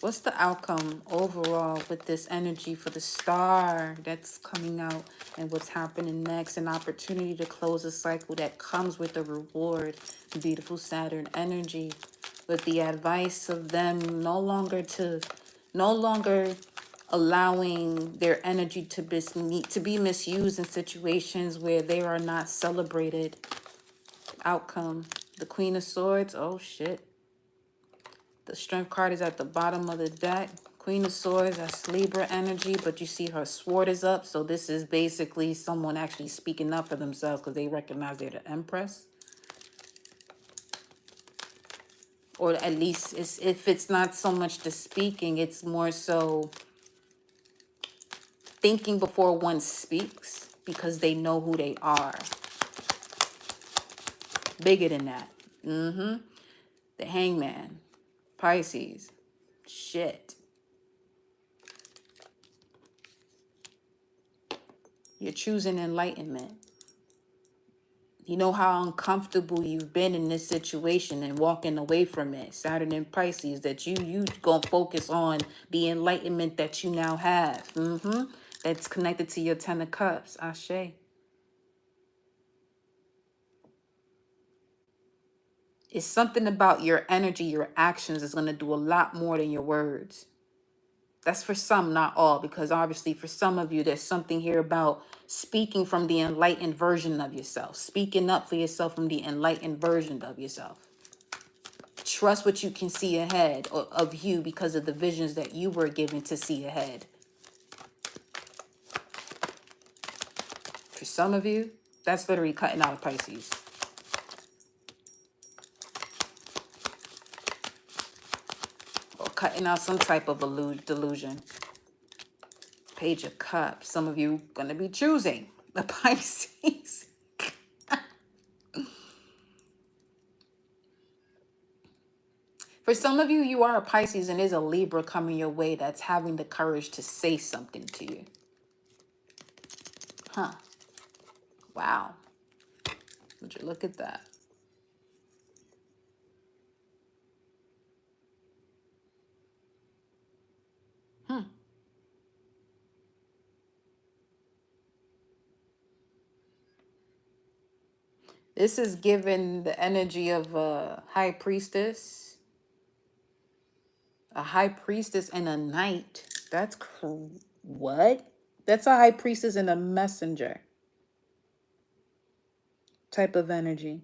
What's the outcome overall with this energy for the star that's coming out and what's happening next? An opportunity to close a cycle that comes with a reward. Beautiful Saturn energy with the advice of them no longer allowing their energy to be misused in situations where they are not celebrated. Outcome. The Queen of Swords. Oh, shit. The Strength card is at the bottom of the deck. Queen of Swords, that's Libra energy, but you see her sword is up. So this is basically someone actually speaking up for themselves because they recognize they're the Empress. Or at least if it's not so much the speaking, it's more so thinking before one speaks because they know who they are. Bigger than that. The Hangman. Pisces. Shit. You're choosing enlightenment. You know how uncomfortable you've been in this situation and walking away from it. Saturn and Pisces, that you gonna focus on the enlightenment that you now have. That's connected to your Ten of Cups. Ashe. It's something about your energy, your actions is gonna do a lot more than your words. That's for some, not all, because obviously for some of you, there's something here about speaking from the enlightened version of yourself, speaking up for yourself from the enlightened version of yourself. Trust what you can see ahead of you because of the visions that you were given to see ahead. For some of you, that's literally cutting out of Pisces. Or cutting out some type of delusion. Page of Cups. Some of you going to be choosing the Pisces. For some of you, you are a Pisces and there's a Libra coming your way that's having the courage to say something to you. Huh. Wow. Would you look at that? This is given the energy of a high priestess. A high priestess and a knight. That's what? That's a high priestess and a messenger type of energy.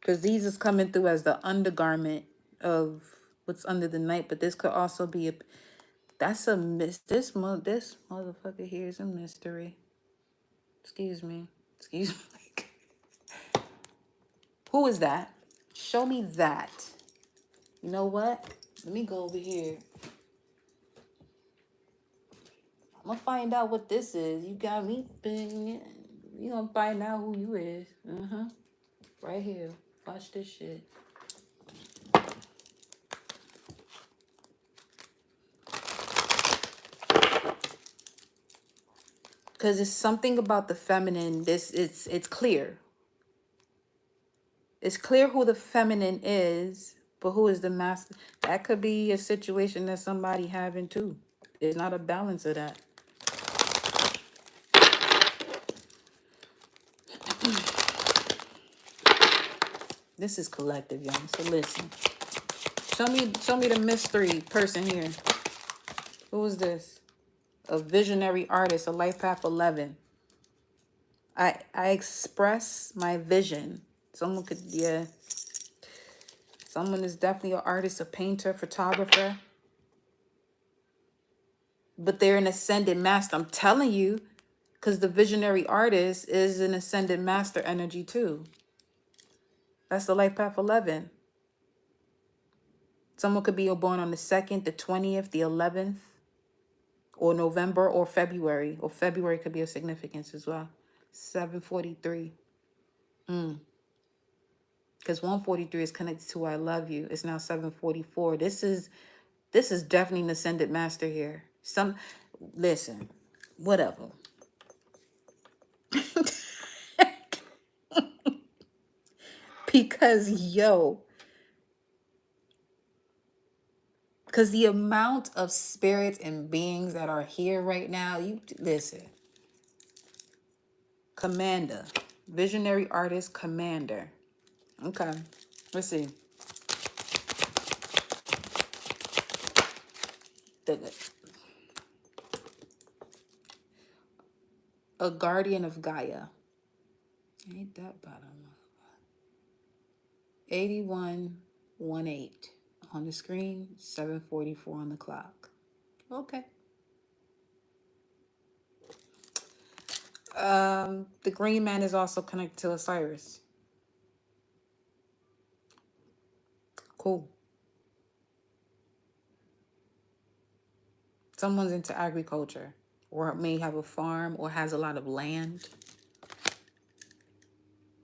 Because these is coming through as the undergarment of what's under the knight. But this could also be a... That's a this motherfucker here is a mystery. Excuse me. Excuse me. Who is that? Show me that. You know what? Let me go over here. I'm gonna find out what this is. You got me. You gonna find out who you is. Right here. Watch this shit. Because it's something about the feminine. It's clear. It's clear who the feminine is, but who is the master? That could be a situation that somebody having too. There's not a balance of that. This is collective, y'all. So listen. Show me the mystery person here. Who is this? A visionary artist, a life path 11. I express my vision. Someone could, yeah. Someone is definitely an artist, a painter, photographer. But they're an ascended master. I'm telling you, because the visionary artist is an ascended master energy too. That's the life path 11. Someone could be born on the 2nd, the 20th, the 11th, or November or February. Or February could be of significance as well. 743. Because 143 is connected to I love you. It's now 744. This is definitely an ascended master here. Listen, whatever. Because because the amount of spirits and beings that are here right now, you listen. Commander, visionary artist, commander. Okay, let's see. A guardian of Gaia. Ain't that bottom? 8118 on the screen, 744 on the clock. Okay. The green man is also connected to Osiris. Cool. Someone's into agriculture or may have a farm or has a lot of land.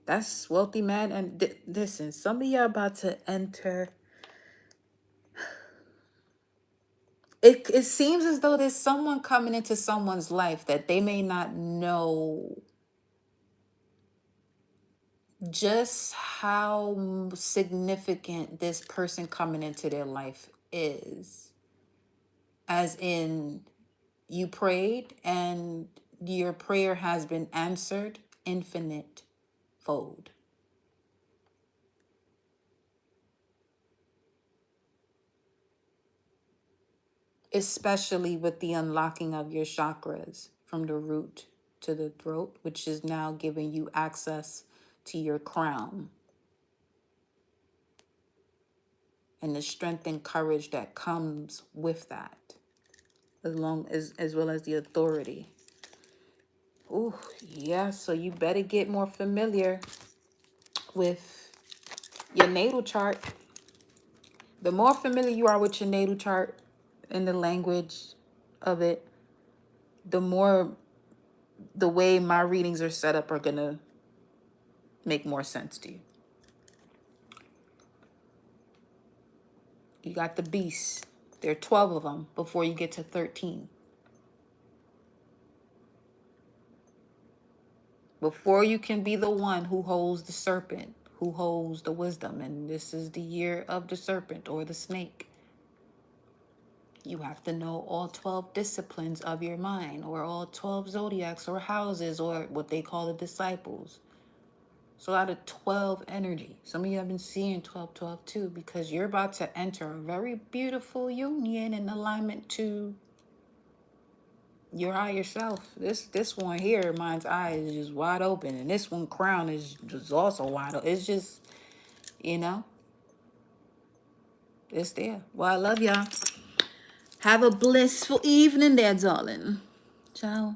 That's wealthy man. And listen, some of y'all about to enter. It seems as though there's someone coming into someone's life that they may not know just how significant this person coming into their life is. As in, you prayed and your prayer has been answered infinite fold. Especially with the unlocking of your chakras from the root to the throat, which is now giving you access to your crown. And the strength and courage that comes with that, as well as the authority. Ooh, yeah, so you better get more familiar with your natal chart. The more familiar you are with your natal chart and the language of it, the more the way my readings are set up are going to make more sense to you. You got the beasts. There are 12 of them before you get to 13. Before you can be the one who holds the serpent, who holds the wisdom, and this is the year of the serpent or the snake, you have to know all 12 disciplines of your mind, or all 12 zodiacs or houses, or what they call the disciples. So out of 12 energy, some of you have been seeing 12 too, because you're about to enter a very beautiful union in alignment to your higher self. This one here, mind's eye is just wide open, and this one crown is just also wide open. It's just, you know, it's there. Well, I love y'all. Have a blissful evening there, darling. Ciao.